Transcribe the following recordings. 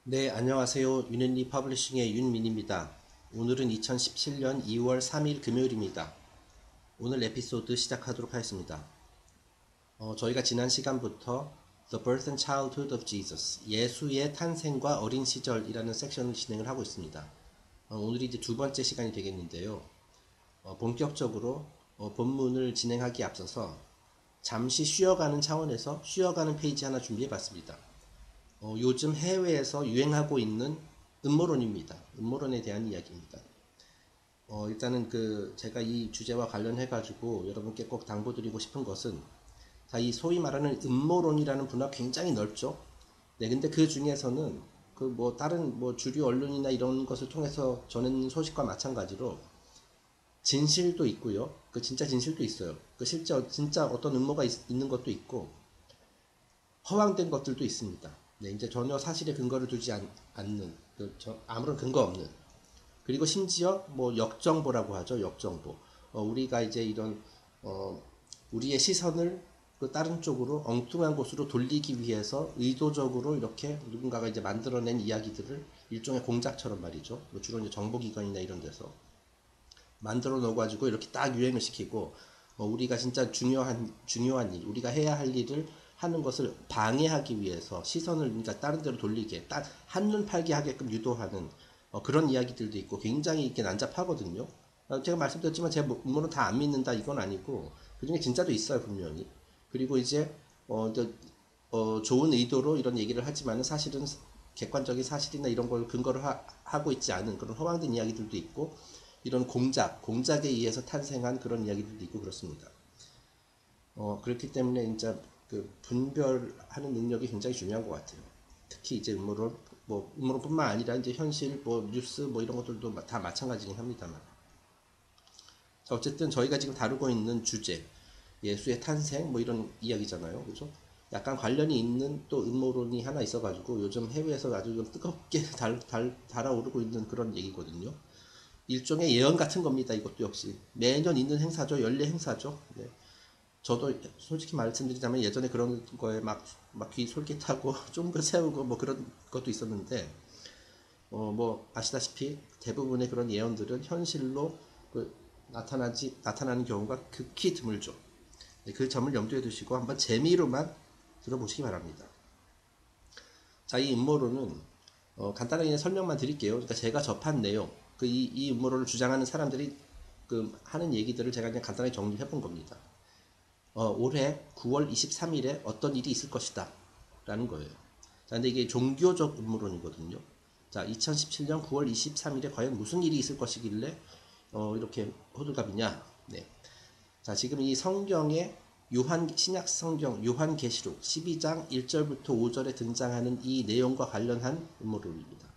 네, 안녕하세요. 윤앤리 퍼블리싱의 윤민입니다. 오늘은 2017년 2월 3일 금요일입니다. 오늘 에피소드 시작하도록 하겠습니다. 저희가 지난 시간부터 The Birth and Childhood of Jesus, 예수의 탄생과 어린 시절이라는 섹션을 진행을 하고 있습니다. 오늘이 이제 두 번째 시간이 되겠는데요. 본격적으로 본문을 진행하기에 앞서서 잠시 쉬어가는 차원에서 쉬어가는 페이지 하나 준비해 봤습니다. 요즘 해외에서 유행하고 있는 음모론입니다. 음모론에 대한 이야기입니다. 일단은 제가 이 주제와 관련해가지고 여러분께 꼭 당부드리고 싶은 것은, 자, 이 소위 말하는 음모론이라는 분야가 굉장히 넓죠. 네, 근데 그 중에서는 다른 주류 언론이나 이런 것을 통해서 전하는 소식과 마찬가지로 진실도 있고요. 진짜 진실도 있어요. 실제 진짜 어떤 음모가 있는 것도 있고, 허황된 것들도 있습니다. 네, 이제 전혀 사실에 근거를 두지 않는, 아무런 근거 없는, 그리고 심지어 역정보라고 하죠. 역정보. 우리가 이제 우리의 시선을 다른 쪽으로 엉뚱한 곳으로 돌리기 위해서 의도적으로 이렇게 누군가가 이제 만들어낸 이야기들을 일종의 공작처럼 말이죠. 주로 이제 정보기관이나 이런 데서 만들어 놓아가지고 이렇게 딱 유행을 시키고, 우리가 진짜 중요한 일, 우리가 해야 할 일을 하는 것을 방해하기 위해서 시선을 그러니까 다른 데로 돌리게, 딱 한눈 팔게 하게끔 유도하는 그런 이야기들도 있고 굉장히 이렇게 난잡하거든요. 제가 말씀드렸지만 제 음모는 다 안 믿는다 이건 아니고 그 중에 진짜도 있어요 분명히. 그리고 이제 좋은 의도로 이런 얘기를 하지만은 사실은 객관적인 사실이나 이런 걸 근거를 하고 있지 않은 그런 허황된 이야기들도 있고, 이런 공작에 의해서 탄생한 그런 이야기들도 있고 그렇습니다. 그렇기 때문에 진짜 분별하는 능력이 굉장히 중요한 것 같아요. 특히 이제 음모론뿐만 아니라 이제 현실, 뉴스, 이런 것들도 다 마찬가지긴 합니다만. 자, 어쨌든 저희가 지금 다루고 있는 주제, 예수의 탄생, 이런 이야기잖아요. 그죠? 약간 관련이 있는 또 음모론이 하나 있어가지고 요즘 해외에서 아주 좀 뜨겁게 달아오르고 있는 그런 얘기거든요. 일종의 예언 같은 겁니다. 이것도 역시 매년 있는 행사죠. 연례 행사죠. 네. 저도 솔직히 말씀드리자면 예전에 그런 거에 막 귀 솔깃하고 쫑긋 세우고 그런 것도 있었는데, 아시다시피 대부분의 그런 예언들은 현실로 나타나는 경우가 극히 드물죠. 네, 그 점을 염두에 두시고 한번 재미로만 들어보시기 바랍니다. 자, 이 음모론은 간단하게 설명만 드릴게요. 그러니까 제가 접한 내용, 이 음모론을 주장하는 사람들이 하는 얘기들을 제가 그냥 간단하게 정리해 본 겁니다. 올해 9월 23일에 어떤 일이 있을 것이다 라는 거예요. 자, 근데 이게 종교적 음모론이거든요. 자, 2017년 9월 23일에 과연 무슨 일이 있을 것이길래 이렇게 호들갑이냐. 네. 자, 지금 이 성경에 신약 성경 요한계시록 12장 1절부터 5절에 등장하는 이 내용과 관련한 음모론입니다.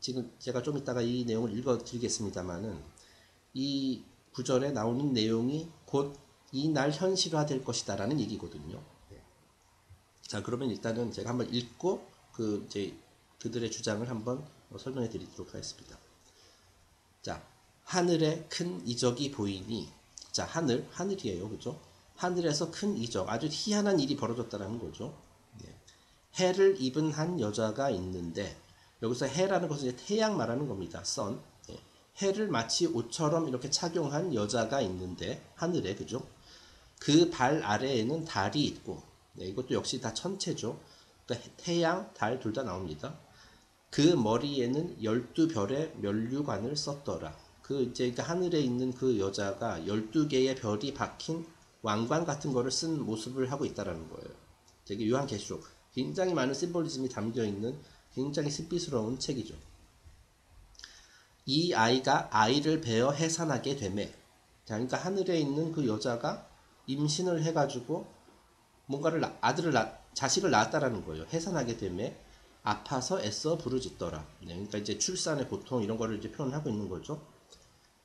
지금 제가 좀 이따가 이 내용을 읽어 드리겠습니다만은, 이 구절에 나오는 내용이 곧 이 날 현실화될 것이다 라는 얘기거든요. 네. 자, 그러면 일단은 제가 한번 읽고 이제 그들의 주장을 한번 설명해 드리도록 하겠습니다. 자, 하늘에 큰 이적이 보이니, 자, 하늘이에요. 그죠? 하늘에서 큰 이적, 아주 희한한 일이 벌어졌다는 거죠. 네. 해를 입은 한 여자가 있는데, 여기서 해라는 것은 이제 태양 말하는 겁니다. 선. 네. 해를 마치 옷처럼 이렇게 착용한 여자가 있는데, 하늘에, 그죠? 그 발 아래에는 달이 있고, 네, 이것도 역시 다 천체죠. 그러니까 태양, 달 둘 다 나옵니다. 그 머리에는 12별의 면류관을 썼더라. 그러니까 하늘에 있는 그 여자가 12개의 별이 박힌 왕관 같은 거를 쓴 모습을 하고 있다라는 거예요. 되게 요한계시록. 굉장히 많은 심볼리즘이 담겨 있는 굉장히 신비스러운 책이죠. 이 아이가 아이를 베어 해산하게 되매. 자, 그러니까 하늘에 있는 그 여자가 임신을 해가지고 자식을 낳았다라는 거예요. 해산하게 되매 아파서 애써 부르짖더라. 네, 그러니까 이제 출산의 고통 이런 거를 이제 표현하고 있는 거죠.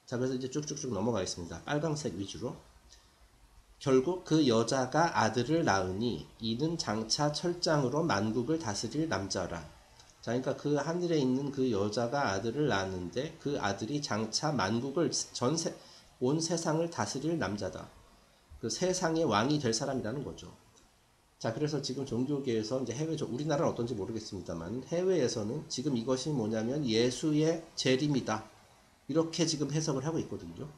자, 그래서 이제 쭉쭉쭉 넘어가겠습니다. 빨강색 위주로. 결국 그 여자가 아들을 낳으니 이는 장차 철장으로 만국을 다스릴 남자라. 자, 그러니까 그 하늘에 있는 그 여자가 아들을 낳았는데 그 아들이 장차 만국을 온 세상을 다스릴 남자다. 그 세상의 왕이 될 사람이라는 거죠. 자, 그래서 지금 종교계에서 이제 우리나라는 어떤지 모르겠습니다만 해외에서는 지금 이것이 뭐냐면 예수의 재림이다. 이렇게 지금 해석을 하고 있거든요.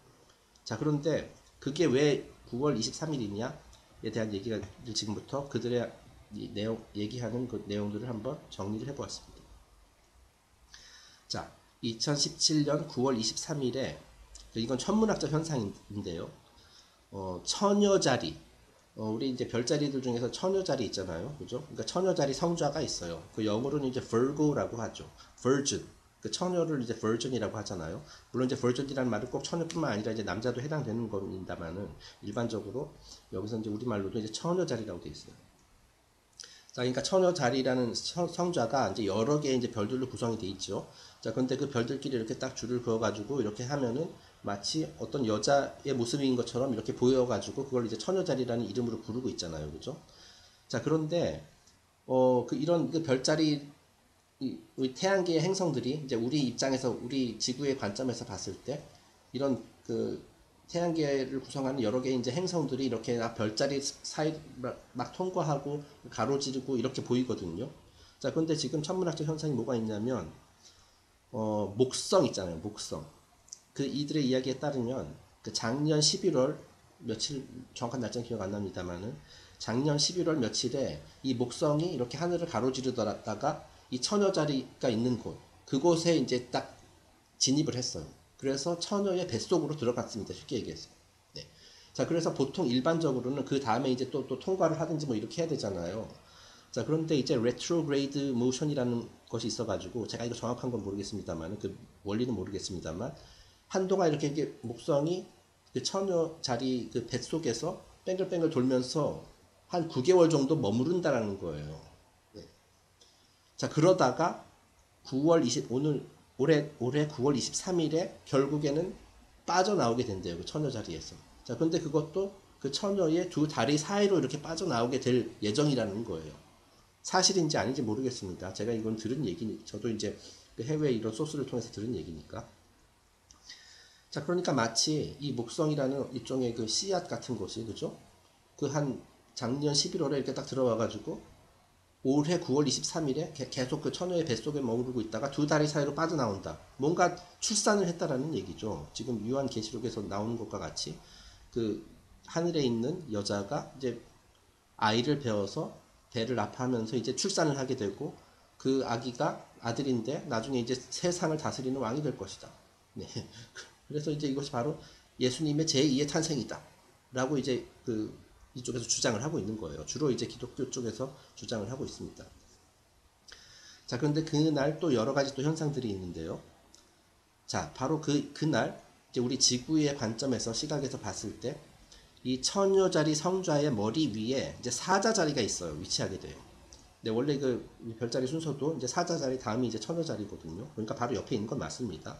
자, 그런데 그게 왜 9월 23일이냐에 대한 얘기가 지금부터 그들의 얘기하는 그 내용들을 한번 정리를 해보았습니다. 자, 2017년 9월 23일에 이건 천문학적 현상인데요. 처녀자리, 우리 이제 별자리들 중에서 처녀자리 있잖아요, 그죠? 그러니까 처녀자리 성좌가 있어요. 그 영어로는 이제 Virgo라고 하죠. Virgin. 그 처녀를 이제 Virgin이라고 하잖아요. 물론 이제 Virgin이라는 말은 꼭 처녀뿐만 아니라 이제 남자도 해당되는 겁니다만은 일반적으로 여기서 이제 우리말로도 이제 처녀자리라고 되어 있어요. 자, 그러니까 처녀자리라는 성좌가 이제 여러 개의 이제 별들로 구성이 되어 있죠. 자, 근데 그 별들끼리 이렇게 딱 줄을 그어가지고 이렇게 하면은 마치 어떤 여자의 모습인 것처럼 이렇게 보여가지고 그걸 이제 처녀자리라는 이름으로 부르고 있잖아요. 그죠? 자, 그런데, 이런 그 별자리, 우리 태양계의 행성들이 이제 우리 입장에서, 우리 지구의 관점에서 봤을 때 이런 그 태양계를 구성하는 여러 개의 이제 행성들이 이렇게 별자리 사이 막 통과하고 가로지르고 이렇게 보이거든요. 자, 그런데 지금 천문학적 현상이 뭐가 있냐면, 목성 있잖아요. 목성. 그 이들의 이야기에 따르면 그 작년 11월 며칠 정확한 날짜는 기억 안 납니다만은 작년 11월 며칠에 이 목성이 이렇게 하늘을 가로지르다가 이 처녀자리가 있는 곳 그곳에 이제 딱 진입을 했어요. 그래서 처녀의 뱃속으로 들어갔습니다. 쉽게 얘기해서. 네. 자, 그래서 보통 일반적으로는 그 다음에 이제 또 통과를 하든지 뭐 이렇게 해야 되잖아요. 자, 그런데 이제 retrograde motion이라는 것이 있어가지고 제가 이거 정확한 건 모르겠습니다만 그 원리는 모르겠습니다만 한동안 이렇게 목성이 그 처녀 자리 그 뱃속에서 뺑글뺑글 돌면서 한 9개월 정도 머무른다라는 거예요. 네. 자, 그러다가 9월 20 올해 9월 23일에 결국에는 빠져나오게 된대요. 그 처녀 자리에서. 자, 근데 그것도 그 처녀의 두 다리 사이로 이렇게 빠져나오게 될 예정이라는 거예요. 사실인지 아닌지 모르겠습니다. 제가 이건 들은 얘기니, 저도 이제 그 해외 이런 소스를 통해서 들은 얘기니까. 자, 그러니까 마치 이 목성이라는 일종의 그 씨앗 같은 것이, 그죠? 그 한 작년 11월에 이렇게 딱 들어와가지고 올해 9월 23일에 계속 그 처녀의 뱃속에 머무르고 있다가 두 다리 사이로 빠져나온다. 뭔가 출산을 했다라는 얘기죠. 지금 요한계시록에서 나오는 것과 같이 그 하늘에 있는 여자가 이제 아이를 배워서 배를 아파하면서 이제 출산을 하게 되고 그 아기가 아들인데 나중에 이제 세상을 다스리는 왕이 될 것이다. 네. 그래서 이제 이것이 바로 예수님의 제2의 탄생이다. 라고 이제 이쪽에서 주장을 하고 있는 거예요. 주로 이제 기독교 쪽에서 주장을 하고 있습니다. 자, 그런데 그날 또 여러 가지 또 현상들이 있는데요. 자, 바로 그날 이제 우리 지구의 관점에서 시각에서 봤을 때 이 처녀자리 성좌의 머리 위에 이제 사자자리가 있어요. 위치하게 돼요. 네, 원래 그 별자리 순서도 이제 사자자리 다음이 이제 처녀자리거든요. 그러니까 바로 옆에 있는 건 맞습니다.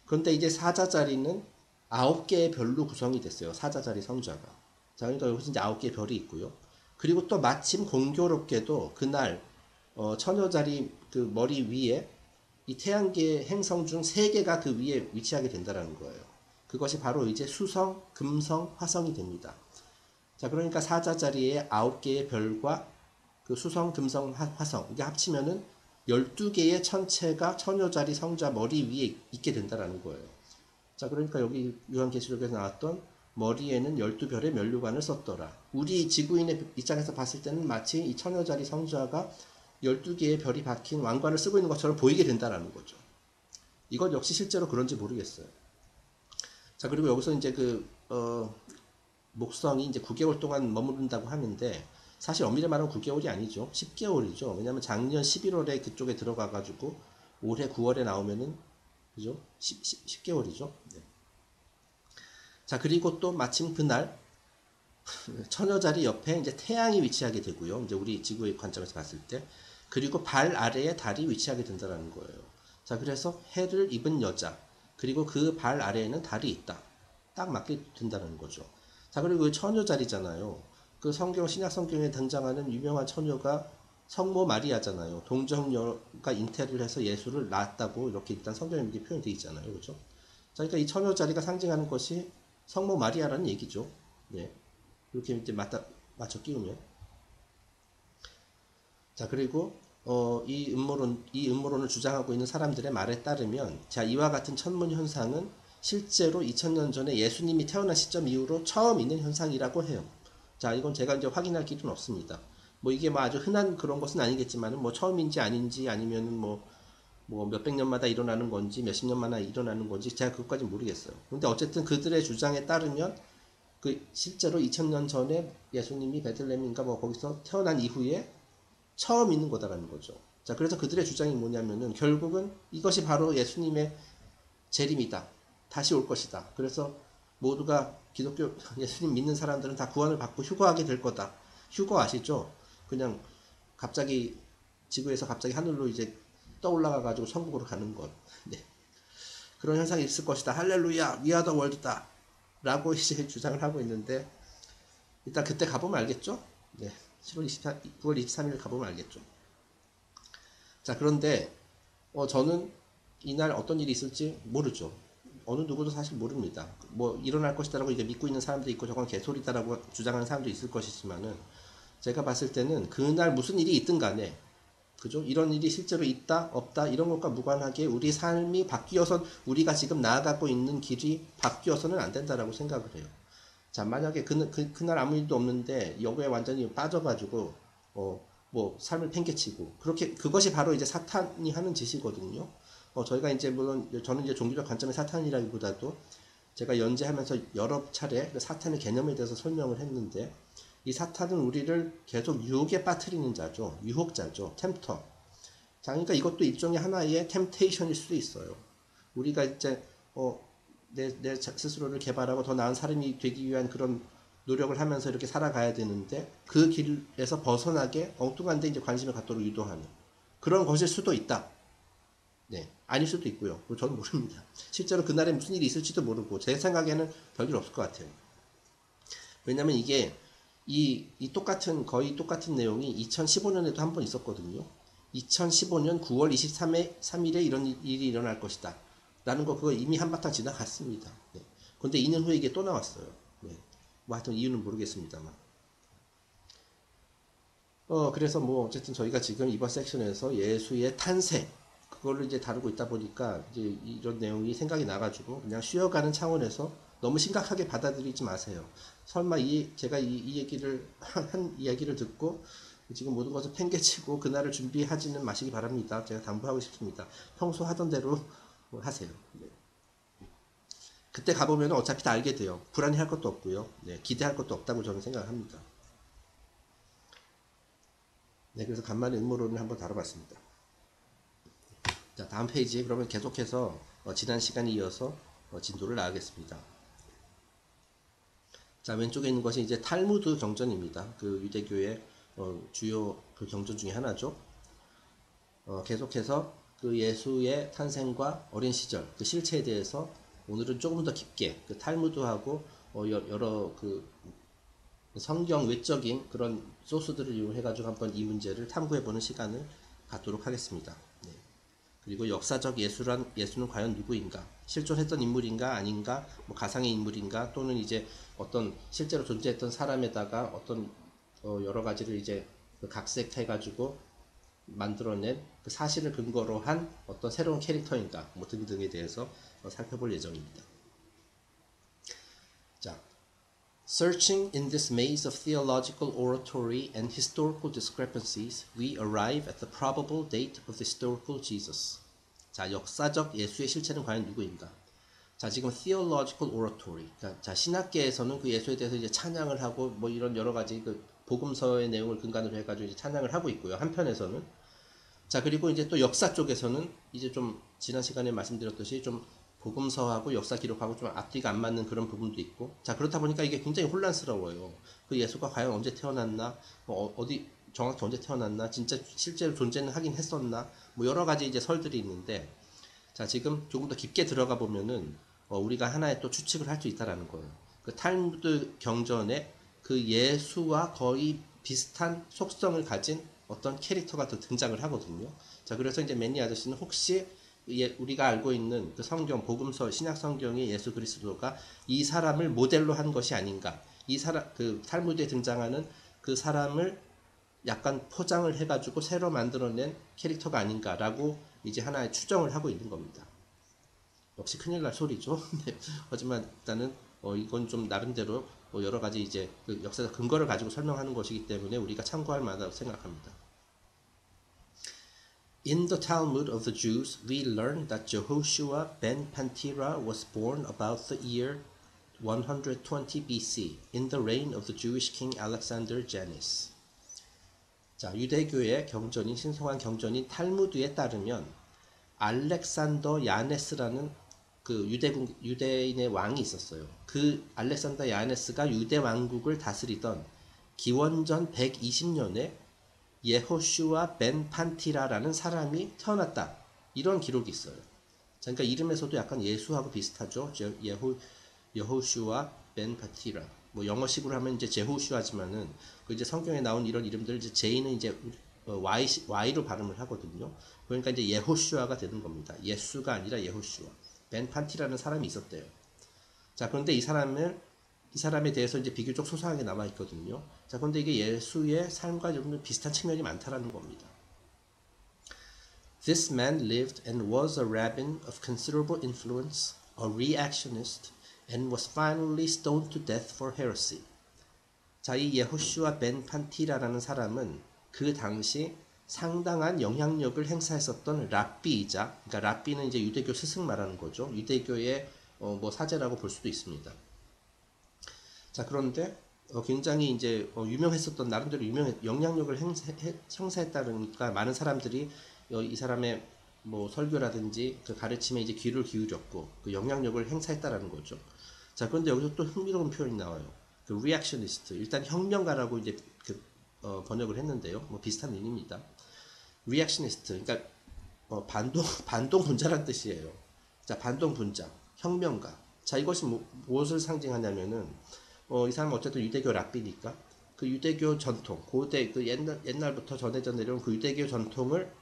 그런데 이제 사자자리는 9개의 별로 구성이 됐어요. 사자자리 성좌가. 자, 그러니까 여기서 이제 9개의 별이 있고요. 그리고 또 마침 공교롭게도 그날 처녀자리 그 머리 위에 이 태양계의 행성 중 3개가 그 위에 위치하게 된다는 거예요. 그것이 바로 이제 수성, 금성, 화성이 됩니다. 자, 그러니까 사자자리에 9개의 별과 그 수성, 금성, 화성 이게 합치면은 12개의 천체가 처녀자리 성자 머리 위에 있게 된다는 거예요. 자, 그러니까 여기 요한계시록에서 나왔던 머리에는 12별의 면류관을 썼더라. 우리 지구인의 입장에서 봤을 때는 마치 이 처녀자리 성자가 12개의 별이 박힌 왕관을 쓰고 있는 것처럼 보이게 된다는 거죠. 이건 역시 실제로 그런지 모르겠어요. 자, 그리고 여기서 이제 목성이 이제 9개월 동안 머무른다고 하는데 사실 엄밀히 말하면 9개월이 아니죠. 10개월이죠. 왜냐하면 작년 11월에 그쪽에 들어가가지고 올해 9월에 나오면은 그죠? 10개월이죠. 네. 자, 그리고 또 마침 그날 처녀자리 옆에 이제 태양이 위치하게 되고요. 이제 우리 지구의 관점에서 봤을 때 그리고 발 아래에 달이 위치하게 된다는 거예요. 자, 그래서 해를 입은 여자 그리고 그 발 아래에는 달이 있다. 딱 맞게 된다는 거죠. 자, 그리고 그 처녀자리잖아요. 그 신약 성경에 등장하는 유명한 처녀가 성모 마리아잖아요. 동정녀가 잉태를 해서 예수를 낳았다고 이렇게 일단 성경에 이렇게 표현되어 있잖아요. 그죠? 자, 그러니까 이 처녀자리가 상징하는 것이 성모 마리아라는 얘기죠. 네. 이렇게 이제 맞춰 끼우면. 자, 그리고 이 음모론을 주장하고 있는 사람들의 말에 따르면, 자, 이와 같은 천문 현상은 실제로 2000년 전에 예수님이 태어난 시점 이후로 처음 있는 현상이라고 해요. 자, 이건 제가 이제 확인할 길은 없습니다. 뭐 이게 뭐 아주 흔한 그런 것은 아니겠지만은 뭐 처음인지 아닌지 아니면 뭐 몇백 년마다 일어나는 건지 몇십 년마다 일어나는 건지 제가 그것까지 모르겠어요. 근데 어쨌든 그들의 주장에 따르면 그 실제로 2000년 전에 예수님이 베들레헴인가 뭐 거기서 태어난 이후에 처음 있는 거다라는 거죠. 자, 그래서 그들의 주장이 뭐냐면은 결국은 이것이 바로 예수님의 재림이다. 다시 올 것이다. 그래서 모두가 기독교 예수님 믿는 사람들은 다 구원을 받고 휴거하게 될 거다. 휴거 아시죠? 그냥 갑자기 지구에서 갑자기 하늘로 이제 떠올라가 가지고 천국으로 가는 것. 네. 그런 현상이 있을 것이다. 할렐루야, We are the world다. 라고 이제 주장을 하고 있는데 일단 그때 가보면 알겠죠? 네. 9월 23일 가보면 알겠죠. 자, 그런데 저는 이날 어떤 일이 있을지 모르죠. 어느 누구도 사실 모릅니다. 뭐 일어날 것이다라고 이제 믿고 있는 사람도 있고 저건 개소리다라고 주장하는 사람도 있을 것이지만은 제가 봤을 때는 그날 무슨 일이 있든 간에 그죠? 이런 일이 실제로 있다 없다 이런 것과 무관하게 우리 삶이 바뀌어서 우리가 지금 나아가고 있는 길이 바뀌어서는 안 된다라고 생각을 해요. 자, 만약에 그날 아무 일도 없는데 여기에 완전히 빠져가지고 뭐 삶을 팽개치고 그렇게 그것이 바로 이제 사탄이 하는 짓이거든요. 저희가 이제 물론 저는 이제 종교적 관점의 사탄이라기보다도 제가 연재하면서 여러 차례 그 사탄의 개념에 대해서 설명을 했는데 이 사탄은 우리를 계속 유혹에 빠뜨리는 자죠. 유혹자죠. 템터. 자, 그러니까 이것도 일종의 하나의 템테이션일 수도 있어요. 우리가 이제 내 스스로를 개발하고 더 나은 사람이 되기 위한 그런 노력을 하면서 이렇게 살아가야 되는데 그 길에서 벗어나게 엉뚱한 데 이제 관심을 갖도록 유도하는 그런 것일 수도 있다. 네, 아닐 수도 있고요. 저는 모릅니다. 실제로 그날에 무슨 일이 있을지도 모르고 제 생각에는 별일 없을 것 같아요. 왜냐면 이게 이 거의 똑같은 내용이 2015년에도 한 번 있었거든요. 2015년 9월 23일에 이런 일이 일어날 것이다. 라는 거 그거 이미 한바탕 지나갔습니다. 네. 그런데 2년 후에 이게 또 나왔어요. 네. 뭐 하여튼 이유는 모르겠습니다만. 그래서 뭐 어쨌든 저희가 지금 이번 섹션에서 예수의 탄생 그걸로 이제 다루고 있다 보니까 이제 이런 내용이 생각이 나가지고 그냥 쉬어가는 차원에서 너무 심각하게 받아들이지 마세요. 설마 제가 이 얘기를 한 이야기를 듣고 지금 모든 것을 팽개치고 그날을 준비하지는 마시기 바랍니다. 제가 당부하고 싶습니다. 평소 하던 대로 하세요. 네. 그때 가보면 어차피 다 알게 돼요. 불안해할 것도 없고요. 네, 기대할 것도 없다고 저는 생각을 합니다. 네, 그래서 간만에 음모론을 한번 다뤄봤습니다. 자, 다음 페이지 그러면 계속해서 지난 시간에 이어서 진도를 나가겠습니다. 자, 왼쪽에 있는 것이 이제 탈무드 경전입니다. 그 유대교의 주요 그 경전 중에 하나죠. 계속해서 그 예수의 탄생과 어린 시절 그 실체에 대해서 오늘은 조금 더 깊게 그 탈무드하고 여러 그 성경 외적인 그런 소스들을 이용해가지고 한번 이 문제를 탐구해보는 시간을 갖도록 하겠습니다. 네. 그리고 역사적 예수는 과연 누구인가? 실존했던 인물인가 아닌가? 뭐 가상의 인물인가? 또는 이제 어떤 실제로 존재했던 사람에다가 어떤 여러 가지를 이제 각색해가지고 만들어낸 그 사실을 근거로 한 어떤 새로운 캐릭터인가? 뭐 등등에 대해서 살펴볼 예정입니다. 자, Searching in this maze of theological oratory and historical discrepancies, we arrive at the probable date of the historical Jesus. 자, 역사적 예수의 실체는 과연 누구인가? 자, 지금 theological oratory. 자, 신학계에서는 그 예수에 대해서 이제 찬양을 하고 뭐 이런 여러 가지 그 복음서의 내용을 근간으로 해가지고 이제 찬양을 하고 있고요. 한편에서는. 자, 그리고 이제 또 역사 쪽에서는 이제 좀 지난 시간에 말씀드렸듯이 좀 복음서하고 역사 기록하고 좀 앞뒤가 안 맞는 그런 부분도 있고, 자, 그렇다 보니까 이게 굉장히 혼란스러워요. 그 예수가 과연 언제 태어났나, 뭐 어디 정확히 언제 태어났나, 진짜 실제로 존재는 하긴 했었나, 뭐 여러 가지 이제 설들이 있는데, 자, 지금 조금 더 깊게 들어가 보면은 우리가 하나의 또 추측을 할 수 있다라는 거예요. 그 탈무드 경전에 그 예수와 거의 비슷한 속성을 가진 어떤 캐릭터가 또 등장을 하거든요. 자, 그래서 이제 매니 아저씨는 혹시 우리가 알고 있는 그 성경, 복음서, 신약 성경의 예수 그리스도가 이 사람을 모델로 한 것이 아닌가. 이 사람, 그 탈무드에 등장하는 그 사람을 약간 포장을 해가지고 새로 만들어낸 캐릭터가 아닌가라고 이제 하나의 추정을 하고 있는 겁니다. 역시 큰일 날 소리죠. 네. 하지만 일단은 이건 좀 나름대로 여러 가지 이제 그 역사적 근거를 가지고 설명하는 것이기 때문에 우리가 참고할 만하다고 생각합니다. In the Talmud of the Jews, we learn that Jehoshua ben Pantira was born about the year 120 BC in the reign of the Jewish king Alexander Jannes. 자, 유대교의 경전인 신성한 경전인 탈무드에 따르면 알렉산더 야네스라는 그 유대인의 왕이 있었어요. 그 알렉산더 야네스가 유대 왕국을 다스리던 기원전 120년에 예호슈아 벤 판티라라는 사람이 태어났다. 이런 기록이 있어요. 자, 그러니까 이름에서도 약간 예수하고 비슷하죠. 예호슈아 벤 판티라. 뭐 영어식으로 하면 이제 제호슈아지만은 그 이제 성경에 나온 이런 이름들 이제 J는 이제 Y로 발음을 하거든요. 그러니까 이제 예호슈아가 되는 겁니다. 예수가 아니라 예호슈아. 벤 판티라는 사람이 있었대요. 자, 그런데 이 사람에 대해서 이제 비교적 소소하게 남아 있거든요. 자, 그런데 이게 예수의 삶과 좀 비슷한 측면이 많다라는 겁니다. This man lived and was a rabbin of considerable influence, a reactionist, and was finally stoned to death for heresy. 자, 이 예호슈아 벤 판티라라는 사람은 그 당시 상당한 영향력을 행사했었던 랍비이자, 그러니까 랍비는 이제 유대교 스승 말하는 거죠. 유대교의 뭐 사제라고 볼 수도 있습니다. 자, 그런데 굉장히 이제 유명했었던 나름대로 영향력을 행사했다 그러니까 많은 사람들이 이 사람의 뭐 설교라든지 그 가르침에 이제 귀를 기울였고 그 영향력을 행사했다라는 거죠. 자, 그런데 여기서 또 흥미로운 표현이 나와요. 그 리액셔니스트, 일단 혁명가라고 이제 번역을 했는데요. 뭐 비슷한 의미입니다. 리액셔니스트, 그러니까 반동 분자란 뜻이에요. 자, 반동 분자, 혁명가. 자, 이것이 무엇을 상징하냐면은 이 사람은 어쨌든 유대교 랍비니까 그 유대교 전통, 고대 그 옛날부터 전해져 내려온 그 유대교 전통을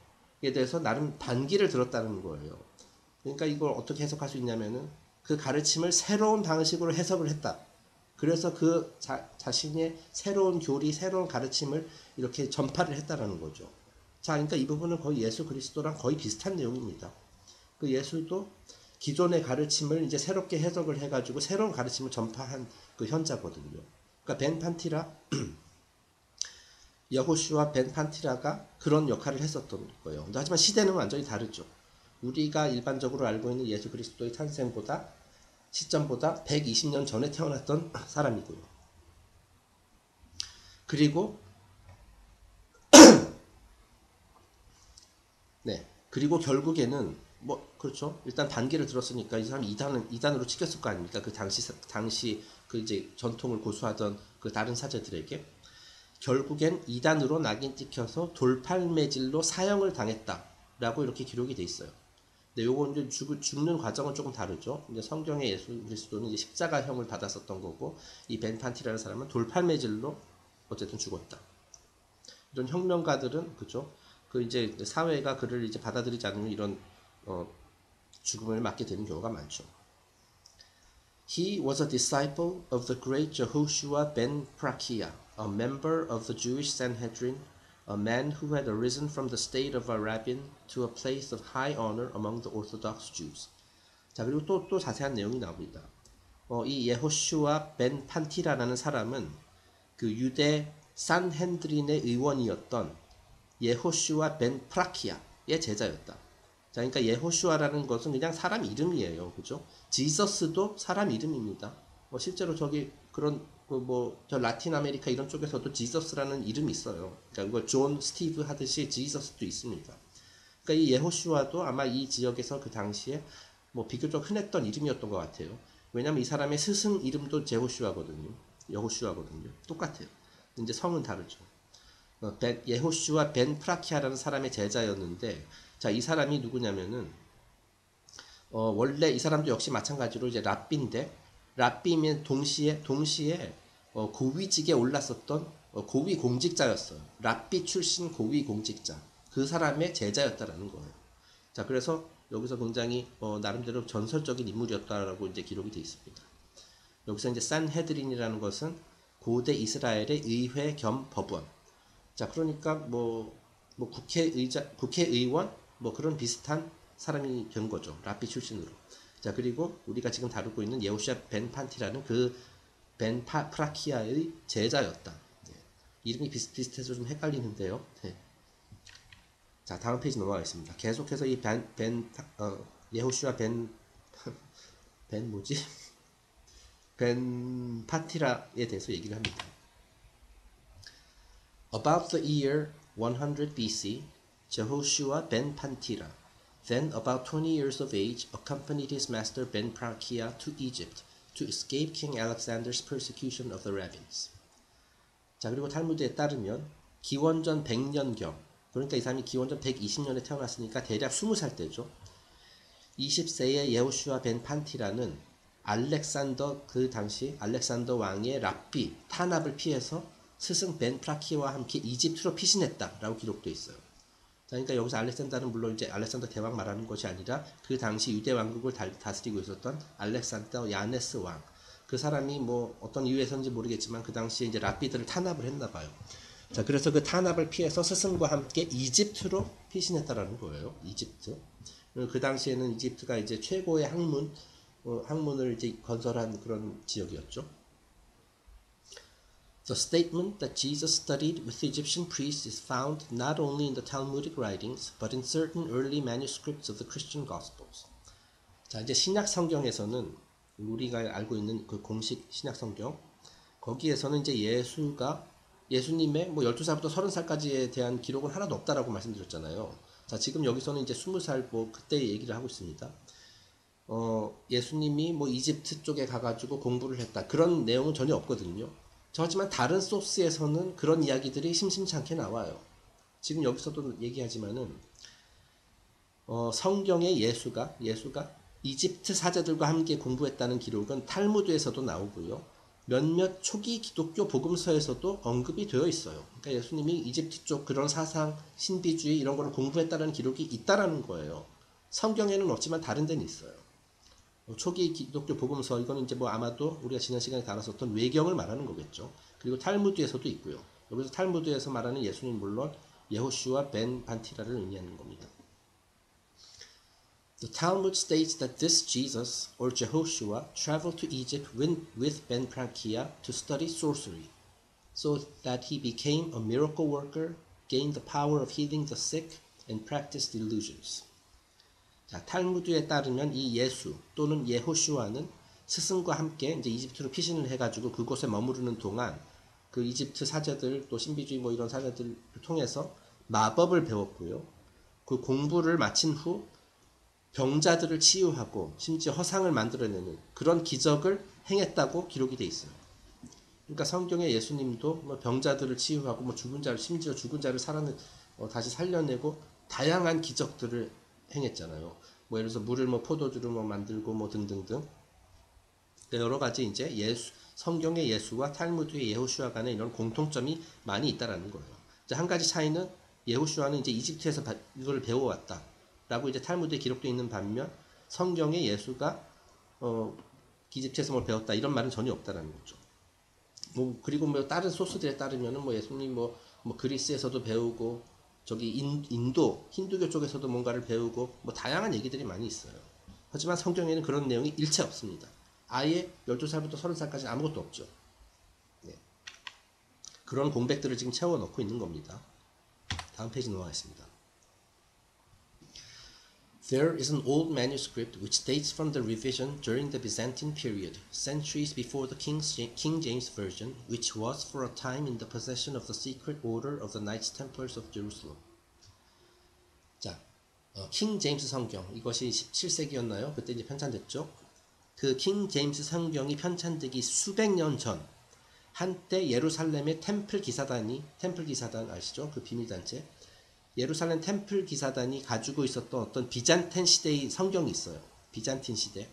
에 대해서 나름 반기를 들었다는 거예요. 그러니까 이걸 어떻게 해석할 수 있냐면은 그 가르침을 새로운 방식으로 해석을 했다. 그래서 그 자신의 새로운 교리, 새로운 가르침을 이렇게 전파를 했다라는 거죠. 자, 그러니까 이 부분은 거의 예수 그리스도랑 거의 비슷한 내용입니다. 그 예수도 기존의 가르침을 이제 새롭게 해석을 해가지고 새로운 가르침을 전파한 그 현자거든요. 그러니까 벤 판티라, 여호슈아 벤 판티라가 그런 역할을 했었던 거예요. 하지만 시대는 완전히 다르죠. 우리가 일반적으로 알고 있는 예수 그리스도의 탄생보다 시점보다 120년 전에 태어났던 사람이고요. 그리고 네, 그리고 결국에는 뭐 그렇죠. 일단 반기를 들었으니까 이 사람이 이단으로 찍혔을 거 아닙니까? 그 당시 그 이제 전통을 고수하던 그 다른 사제들에게 결국엔 이단으로 낙인 찍혀서 돌팔매질로 사형을 당했다라고 이렇게 기록이 돼 있어요. 근데 요거 이제 죽는 과정은 조금 다르죠. 이제 성경의 예수 그리스도는 이제 십자가형을 받았었던 거고 이 벤 판티라는 사람은 돌팔매질로 어쨌든 죽었다. 이런 혁명가들은 그죠? 그 이제 사회가 그를 이제 받아들이지 않으면 이런 죽음을 맞게 되는 경우가 많죠. He was a disciple of the great Jehoshua ben Prachiah, a member of the Jewish Sanhedrin, a man who had arisen from the state of a rabbin to a place of high honor among the Orthodox Jews. 자, 그리고 또 자세한 내용이 나옵니다. 이 예호슈아 벤 판티라라는 사람은 그 유대 산헤드린의 의원이었던 예호슈아 벤 프라키아의 제자였다. 자, 그러니까 예호슈아라는 것은 그냥 사람 이름이에요. 그죠? 지서스도 사람 이름입니다. 실제로 저기 그런 저 라틴 아메리카 이런 쪽에서도 지서스라는 이름이 있어요. 그러니까 이거 존, 스티브 하듯이 지서스도 있습니다. 그러니까 이 예호슈아도 아마 이 지역에서 그 당시에 뭐 비교적 흔했던 이름이었던 것 같아요. 왜냐면 이 사람의 스승 이름도 제호슈아거든요. 여호슈아거든요. 똑같아요. 이제 성은 다르죠. 예호슈아 벤 프라키아라는 사람의 제자였는데, 자, 이 사람이 누구냐면은 원래 이 사람도 역시 마찬가지로 이제 랍비인데, 랍비면 동시에 고위직에 올랐었던 고위 공직자였어요. 랍비 출신 고위 공직자. 그 사람의 제자였다라는 거예요. 자, 그래서 여기서 굉장히 나름대로 전설적인 인물이었다라고 이제 기록이 되어 있습니다. 여기서 이제 산헤드린이라는 것은 고대 이스라엘의 의회 겸 법원. 자, 그러니까 뭐 국회의원 뭐 그런 비슷한 사람이 된 거죠. 랍비 출신으로. 자, 그리고 우리가 지금 다루고 있는 예호슈아 벤 판티라는 그 벤 프라키아의 제자였다. 네. 이름이 비슷비슷해서 좀 헷갈리는데요. 네. 자, 다음 페이지 넘어가겠습니다. 계속해서 이 예호슈아 벤 뭐지? 벤 파티라에 대해서 얘기를 합니다. About the year 100 BC, Jehoshua ben Pantira, then about 20 years of age, accompanied his master Ben Parkia to Egypt to escape King Alexander's persecution of the rabbins. 자, 그리고 탈무드에 따르면 기원전 100년경, 그러니까 이 사람이 기원전 120년에 태어났으니까 대략 20살 때죠. 20세의 예호슈아 벤 판티라는 알렉산더, 그 당시 알렉산더 왕의 랍비 탄압을 피해서 스승 벤 프라키와 함께 이집트로 피신했다라고 기록되어 있어요. 자, 그러니까 여기서 알렉산더는 물론 이제 알렉산더 대왕 말하는 것이 아니라 그 당시 유대 왕국을 다스리고 있었던 알렉산더 야네스 왕. 그 사람이 뭐 어떤 이유에서인지 모르겠지만 그 당시에 이제 랍비들을 탄압을 했나 봐요. 자, 그래서 그 탄압을 피해서 스승과 함께 이집트로 피신했다라는 거예요. 이집트. 그 당시에는 이집트가 이제 최고의 학문을 이제 건설한 그런 지역이었죠. The statement that Jesus studied with Egyptian priests is found not only in the Talmudic writings, but in certain early manuscripts of the Christian Gospels. 자, 이제 신약 성경에서는 우리가 알고 있는 그 공식 신약 성경, 거기에서는 이제 예수님의 뭐 12살부터 30살까지에 대한 기록은 하나도 없다라고 말씀드렸잖아요. 자, 지금 여기서는 이제 20살 뭐 그때 얘기를 하고 있습니다. 예수님이 뭐 이집트 쪽에 가가지고 공부를 했다. 그런 내용은 전혀 없거든요. 하지만 다른 소스에서는 그런 이야기들이 심심찮게 나와요. 지금 여기서도 얘기하지만은 성경의 예수가 이집트 사제들과 함께 공부했다는 기록은 탈무드에서도 나오고요. 몇몇 초기 기독교 복음서에서도 언급이 되어 있어요. 그러니까 예수님이 이집트 쪽 그런 사상, 신비주의 이런 거를 공부했다는 기록이 있다라는 거예요. 성경에는 없지만 다른 데는 있어요. 초기 기독교 복음서, 이거는 이제 뭐 아마도 우리가 지난 시간에 다뤘었던 외경을 말하는 거겠죠. 그리고 탈무드에서도 있고요. 여기서 탈무드에서 말하는 예수님 물론 예호슈아 벤 판티라를 의미하는 겁니다. The Talmud states that this Jesus, or Jehoshua, traveled to Egypt with Ben Parkia to study sorcery, so that he became a miracle worker, gained the power of healing the sick, and practiced illusions. 자, 탈무드에 따르면 이 예수 또는 예호슈아는 스승과 함께 이제 이집트로 피신을 해가지고 그곳에 머무르는 동안 그 이집트 사제들 또 신비주의 뭐 이런 사제들을 통해서 마법을 배웠고요. 그 공부를 마친 후 병자들을 치유하고 심지어 허상을 만들어내는 그런 기적을 행했다고 기록이 돼 있어요. 그러니까 성경의 예수님도 뭐 병자들을 치유하고 뭐 심지어 죽은 자를 다시 살려내고 다양한 기적들을 행했잖아요. 뭐 예를 들어서 물을 뭐 포도주를 뭐 만들고 뭐 등등등. 여러 가지 이제 성경의 예수와 탈무드의 예호슈아 간에 이런 공통점이 많이 있다라는 거예요. 이제 한 가지 차이는 예호슈아는 이제 이집트에서 이걸 배워왔다. 라고 이제 탈무드에 기록되어 있는 반면 성경의 예수가 이집트에서 뭘 배웠다 이런 말은 전혀 없다라는 거죠. 뭐 그리고 뭐 다른 소스들에 따르면은 뭐 예수님 뭐 그리스에서도 배우고 저기 인도 힌두교 쪽에서도 뭔가를 배우고 뭐 다양한 얘기들이 많이 있어요. 하지만 성경에는 그런 내용이 일체 없습니다. 아예 12살부터 30살까지 아무것도 없죠. 네. 그런 공백들을 지금 채워넣고 있는 겁니다. 다음 페이지 넘어가겠습니다. There is an old manuscript which dates from the revision during the Byzantine period, centuries before the King James Version, which was for a time in the possession of the secret order of the Knights Templars of Jerusalem. 자, 킹 제임스 성경, 이것이 17세기였나요? 그때 이제 편찬됐죠. 그 킹 제임스 성경이 편찬되기 수백 년 전, 한때 예루살렘의 템플 기사단 아시죠? 그 비밀단체. 예루살렘 템플 기사단이 가지고 있었던 어떤 비잔틴 시대의 성경이 있어요. 비잔틴 시대.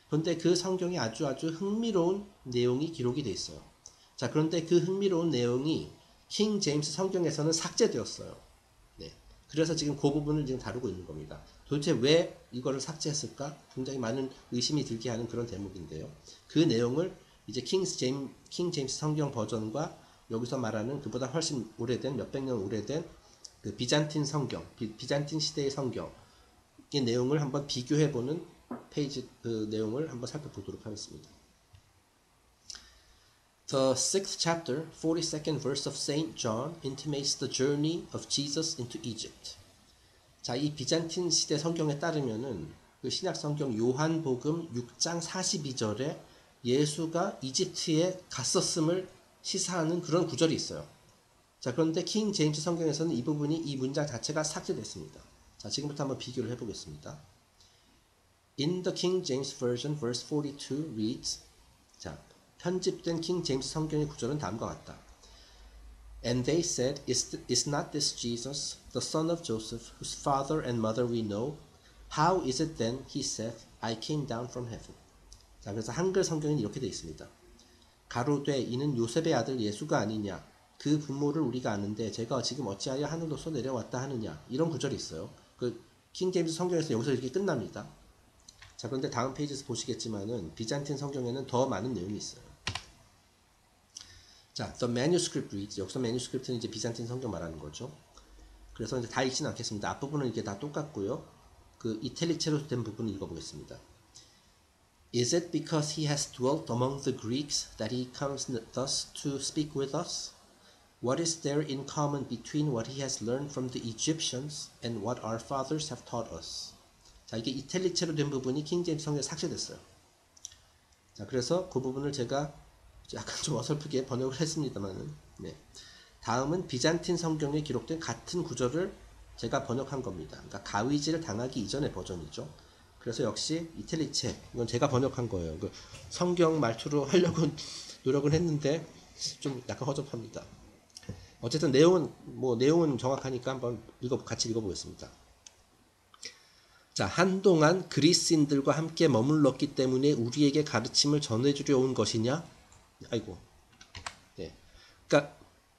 그런데 그 성경이 아주 흥미로운 내용이 기록이 되어 있어요. 자, 그런데 그 흥미로운 내용이 킹 제임스 성경에서는 삭제되었어요. 네. 그래서 지금 그 부분을 지금 다루고 있는 겁니다. 도대체 왜 이거를 삭제했을까? 굉장히 많은 의심이 들게 하는 그런 대목인데요. 그 내용을 이제 킹 제임스 성경 버전과 여기서 말하는 그보다 훨씬 오래된 몇백 년 오래된 그 비잔틴 성경, 비잔틴 시대의 성경의 내용을 한번 비교해보는 페이지 그 내용을 한번 살펴보도록 하겠습니다. The 6th chapter, 42nd verse of Saint John intimates the journey of Jesus into Egypt. 자, 이 비잔틴 시대 성경에 따르면은 그 신약 성경 요한복음 6장 42절에 예수가 이집트에 갔었음을 시사하는 그런 구절이 있어요. 자, 그런데 킹 제임스 성경에서는 이 부분이 이 문장 자체가 삭제됐습니다. 자, 지금부터 한번 비교를 해보겠습니다. In the King James Version, verse 42 reads, 자, 편집된 킹 제임스 성경의 구절은 다음과 같다. And they said, Is not this Jesus, the son of Joseph, whose father and mother we know? How is it then, he said, I came down from heaven? 자, 그래서 한글 성경에는 이렇게 되어 있습니다. 가로되 이는 요셉의 아들 예수가 아니냐? 그 부모를 우리가 아는데 제가 지금 어찌하여 하늘로서 내려왔다 하느냐? 이런 구절이 있어요. 그 킹 제임스 성경에서 여기서 이렇게 끝납니다. 자, 그런데 다음 페이지에서 보시겠지만은 비잔틴 성경에는 더 많은 내용이 있어요. 자, the manuscript reads. 여기서 manuscript는 이제 비잔틴 성경 말하는 거죠. 그래서 이제 다 읽지는 않겠습니다. 앞부분은 이게 다 똑같고요. 그 이탈릭체로 된 부분을 읽어보겠습니다. Is it because he has dwelt among the Greeks that he comes thus to speak with us? What is there in common between what he has learned from the Egyptians and what our fathers have taught us? 자, 이게 이탈릭체로 된 부분이 킹 제임스 성경에 삭제됐어요. 자, 그래서 그 부분을 제가 약간 좀 어설프게 번역을 했습니다만은, 네. 다음은 비잔틴 성경에 기록된 같은 구절을 제가 번역한 겁니다. 그러니까 가위질 당하기 이전의 버전이죠. 그래서 역시 이탈릭체, 이건 제가 번역한 거예요. 그 성경 말투로 하려고 노력을 했는데 좀 약간 허접합니다. 어쨌든 내용은 정확하니까 한번 같이 읽어보겠습니다. 자, 한동안 그리스인들과 함께 머물렀기 때문에 우리에게 가르침을 전해주려 온 것이냐? 아이고. 네. 그러니까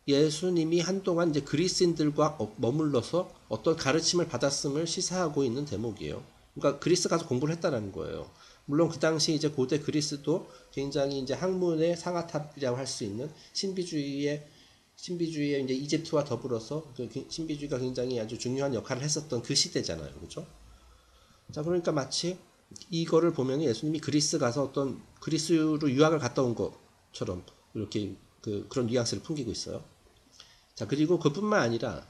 예수님이 한동안 이제 그리스인들과 머물러서 어떤 가르침을 받았음을 시사하고 있는 대목이에요. 그러니까 그리스 가서 공부를 했다라는 거예요. 물론 그 당시 이제 고대 그리스도 굉장히 이제 학문의 상아탑이라고 할 수 있는 신비주의의 이제 이집트와 더불어서 그 신비주의가 굉장히 아주 중요한 역할을 했었던 그 시대잖아요. 그렇죠? 자, 그러니까 마치 이거를 보면 예수님이 그리스 가서 어떤 그리스로 유학을 갔다 온 것처럼 이렇게 그런 뉘앙스를 풍기고 있어요. 자, 그리고 그뿐만 아니라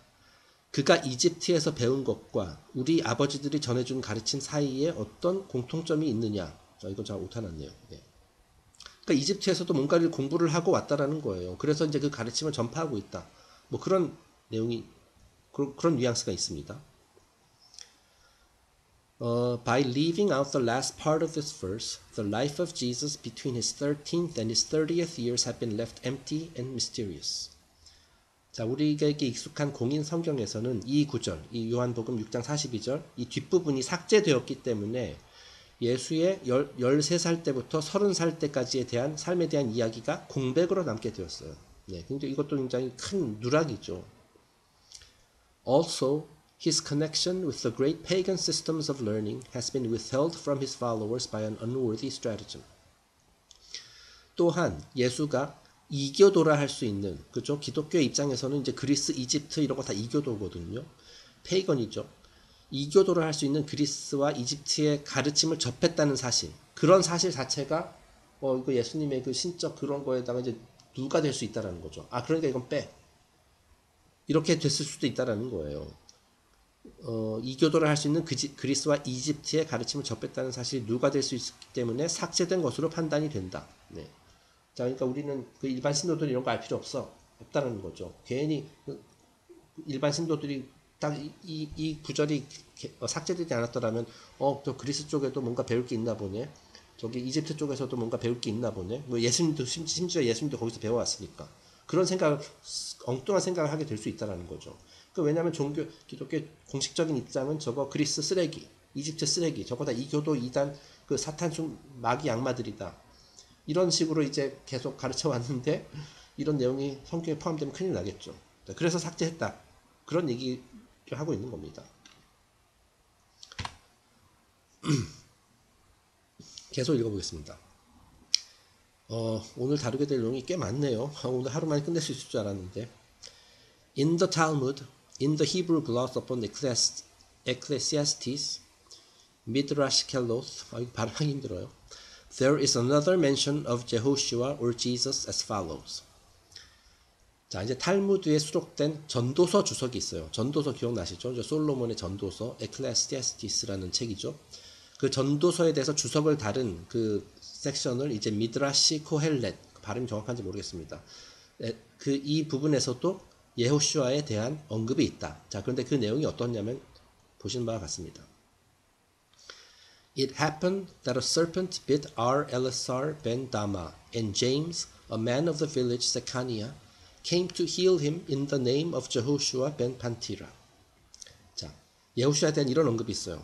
그가 이집트에서 배운 것과 우리 아버지들이 전해준 가르침 사이에 어떤 공통점이 있느냐. 자, 이거 잘 못해놨네요. 네. 그러니까 이집트에서도 뭔가를 공부를 하고 왔다라는 거예요. 그래서 이제 그 가르침을 전파하고 있다. 뭐 그런 내용이, 그런 뉘앙스가 있습니다. By leaving out the last part of this verse, the life of Jesus between his 13th and his 30th years have been left empty and mysterious. 자, 우리에게 익숙한 공인 성경에서는 이 구절, 이 요한복음 6장 42절, 이 뒷부분이 삭제되었기 때문에 예수의 13살 때부터 30살 때까지에 대한 삶에 대한 이야기가 공백으로 남게 되었어요. 네, 굉장히 이것도 굉장히 큰 누락이죠. Also, his connection with the great pagan systems of learning has been withheld from his followers by an unworthy stratagem. 또한 예수가 이교도라 할 수 있는, 그죠? 기독교의 입장에서는 이제 그리스, 이집트 이런 거 다 이교도거든요. 페이건이죠. 이교도를 할 수 있는 그리스와 이집트의 가르침을 접했다는 사실, 그런 사실 자체가 이거 예수님의 그 신적 그런 거에다가 이제 누가 될 수 있다라는 거죠. 아, 그러니까 이건 빼. 이렇게 됐을 수도 있다라는 거예요. 이교도를 할 수 있는 그리스와 이집트의 가르침을 접했다는 사실이 누가 될 수 있기 때문에 삭제된 것으로 판단이 된다. 네. 자, 그러니까 우리는 그 일반 신도들이 이런 거 알 필요 없다는 거죠. 괜히 일반 신도들이 딱 이 구절이 삭제되지 않았더라면 저 그리스 쪽에도 뭔가 배울 게 있나 보네. 저기 이집트 쪽에서도 뭔가 배울 게 있나 보네. 뭐 예수님도 심지어 예수님도 거기서 배워왔으니까 그런 엉뚱한 생각을 하게 될 수 있다라는 거죠. 왜냐하면 기독교 공식적인 입장은 저거 그리스 쓰레기, 이집트 쓰레기, 저거 다 이교도 이단 그 사탄 마귀 악마들이다. 이런 식으로 이제 계속 가르쳐 왔는데 이런 내용이 성경에 포함되면 큰일 나겠죠. 그래서 삭제했다. 그런 얘기를 하고 있는 겁니다. 계속 읽어보겠습니다. 오늘 다루게 될 내용이 꽤 많네요. 오늘 하루 만에 끝낼 수 있을 줄 알았는데. In the Talmud, in the Hebrew gloss upon Ecclesiastes, Midrash Keloth, 이거 발음하기 힘들어요. There is another mention of Jehoshua or Jesus as follows. 자, 이제 탈무드에 수록된 전도서 주석이 있어요. 전도서 기억나시죠? 솔로몬의 전도서, Ecclesiastis라는 책이죠. 그 전도서에 대해서 주석을 다룬 그 섹션을 이제 미드라시 코헬렛, 발음이 정확한지 모르겠습니다. 이 부분에서도 예호슈아에 대한 언급이 있다. 자, 그런데 그 내용이 어떻냐면 보시는 바와 같습니다. It happened that a serpent bit Eleazar ben Dama, and James, a man of the village Shechaniah, came to heal him in the name of Jehoshua ben Pantira. 자, 예호슈아에 대한 이런 언급이 있어요.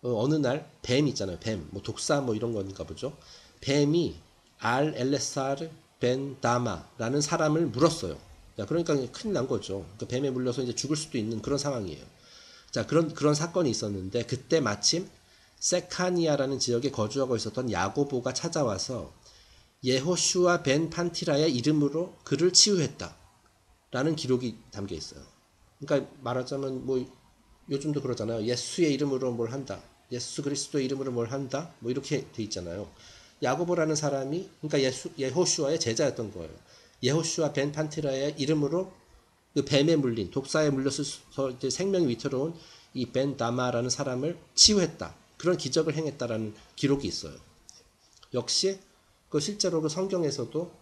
어느 날 뱀 있잖아요. 뱀, 뭐 독사 뭐 이런 건가 보죠. 뱀이 엘레사르 벤 다마라는 사람을 물었어요. 자, 그러니까 큰일 난 거죠. 그 뱀에 물려서 이제 죽을 수도 있는 그런 상황이에요. 자, 그런 사건이 있었는데 그때 마침 세카니아라는 지역에 거주하고 있었던 야고보가 찾아와서 예호슈아 벤 판티라의 이름으로 그를 치유했다. 라는 기록이 담겨 있어요. 그러니까 말하자면 뭐 요즘도 그러잖아요. 예수의 이름으로 뭘 한다. 예수 그리스도의 이름으로 뭘 한다. 뭐 이렇게 돼 있잖아요. 야고보라는 사람이 그러니까 예호슈아의 제자였던 거예요. 예호슈아 벤 판티라의 이름으로 그 뱀에 물린 독사에 물려서 이제 생명이 위태로운 이 벤 다마라는 사람을 치유했다. 그런 기적을 행했다라는 기록이 있어요. 역시 그 실제로 그 성경에서도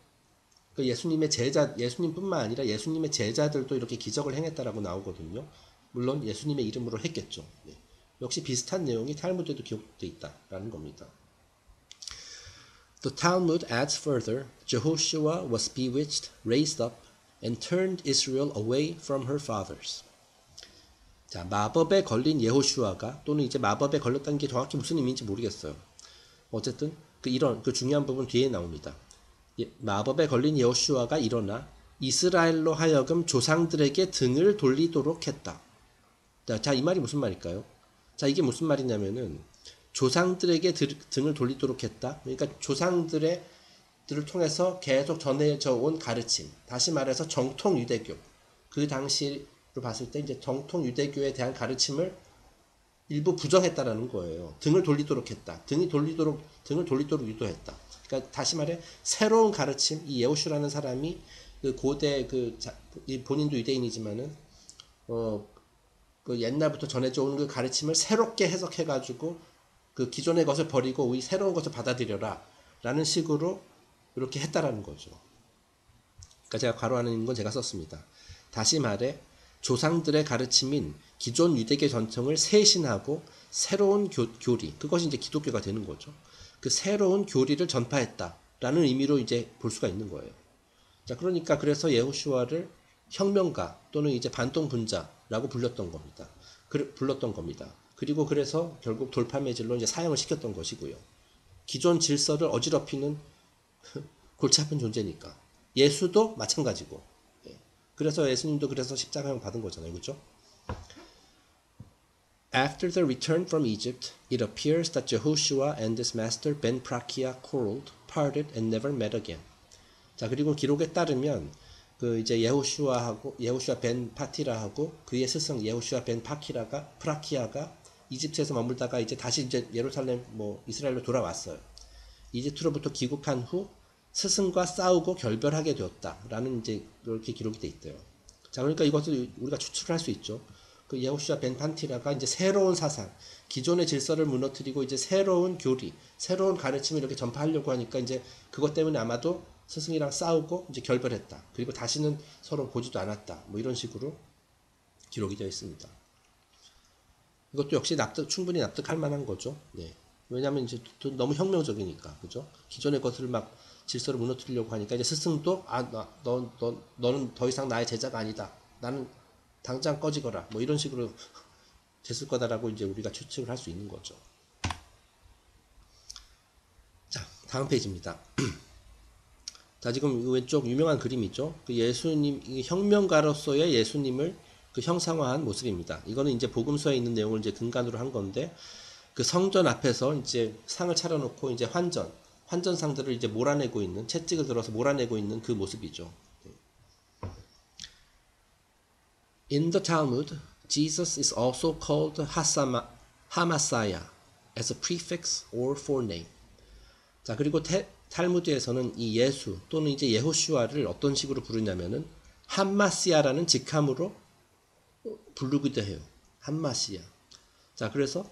그 예수님뿐만 아니라 예수님의 제자들도 이렇게 기적을 행했다라고 나오거든요. 물론 예수님의 이름으로 했겠죠. 네. 역시 비슷한 내용이 탈무드에도 기록되어 있다라는 겁니다. The Talmud adds further, Jehoshua was bewitched, raised up, and turned Israel away from her fathers. 자, 마법에 걸린 예호슈아가 또는 이제 마법에 걸렸다는 게 정확히 무슨 의미인지 모르겠어요. 어쨌든 그 중요한 부분 뒤에 나옵니다. 마법에 걸린 예호슈아가 일어나 이스라엘로 하여금 조상들에게 등을 돌리도록 했다. 자, 이 말이 무슨 말일까요? 자, 이게 무슨 말이냐면은 조상들에게 등을 돌리도록 했다. 그러니까 조상들을 통해서 계속 전해져 온 가르침. 다시 말해서 정통 유대교. 그 당시로 봤을 때 이제 정통 유대교에 대한 가르침을 일부 부정했다라는 거예요. 등을 돌리도록 했다. 등을 돌리도록 유도했다. 그러니까 다시 말해 새로운 가르침, 이 예호슈라는 사람이 그 고대 본인도 유대인이지만은 그 옛날부터 전해져 오는 그 가르침을 새롭게 해석해가지고 그 기존의 것을 버리고 우리 새로운 것을 받아들여라 라는 식으로 이렇게 했다라는 거죠. 그러니까 제가 괄호하는 건 제가 썼습니다. 다시 말해 조상들의 가르침인 기존 유대교 전통을 쇄신하고 새로운 교리, 그것이 이제 기독교가 되는 거죠. 그 새로운 교리를 전파했다라는 의미로 이제 볼 수가 있는 거예요. 자, 그러니까 그래서 예호슈아를 혁명가 또는 이제 반동분자라고 불렀던 겁니다. 그리고 그래서 결국 돌팔매질로 이제 사형을 시켰던 것이고요. 기존 질서를 어지럽히는 골치 아픈 존재니까. 예수도 마찬가지고. 그래서 예수님도 그래서 십자가형 받은 거잖아요. 그렇죠? After the return from Egypt, it appears that Jehoshua and his master Ben Prakia quarreled, parted, and never met again. 자, 그리고 기록에 따르면 그 이제 예호슈아 벤 파티라하고 그의 스승 예호슈아 벤 프라키아가 이집트에서 머물다가 이제 다시 이제 예루살렘 이스라엘로 돌아왔어요. 이집트로부터 귀국한 후 스승과 싸우고 결별하게 되었다라는 이제 이렇게 기록이 돼 있대요. 자, 그러니까 이것을 우리가 추측을 할 수 있죠. 그 예호슈아 벤 판티라가 이제 새로운 사상, 기존의 질서를 무너뜨리고 이제 새로운 교리, 새로운 가르침을 이렇게 전파하려고 하니까 이제 그것 때문에 아마도 스승이랑 싸우고 이제 결별했다. 그리고 다시는 서로 보지도 않았다. 뭐 이런 식으로 기록이 되어 있습니다. 이것도 역시 충분히 납득할 만한 거죠. 네. 왜냐하면 이제 너무 혁명적이니까, 그죠? 기존의 것을 막 질서를 무너뜨리려고 하니까 이제 스승도 너는 더 이상 나의 제자가 아니다. 나는 당장 꺼지거라. 뭐 이런 식으로 됐을 거다라고 이제 우리가 추측을 할 수 있는 거죠. 자, 다음 페이지입니다. 자, 지금 왼쪽 유명한 그림이죠. 그 예수님, 혁명가로서의 예수님을 그 형상화한 모습입니다. 이거는 이제 복음서에 있는 내용을 이제 근간으로 한 건데, 그 성전 앞에서 이제 상을 차려놓고 이제 환전, 환전상들을 이제 몰아내고 있는, 채찍을 들어서 몰아내고 있는 그 모습이죠. In the Talmud, Jesus is also called Hamasiah as a prefix or forename. 자, 그리고 탈무드에서는 이 예수 또는 이제 예호슈아를 어떤 식으로 부르냐면은 함마시아라는 직함으로 부르기도 해요. 함마시아. 자, 그래서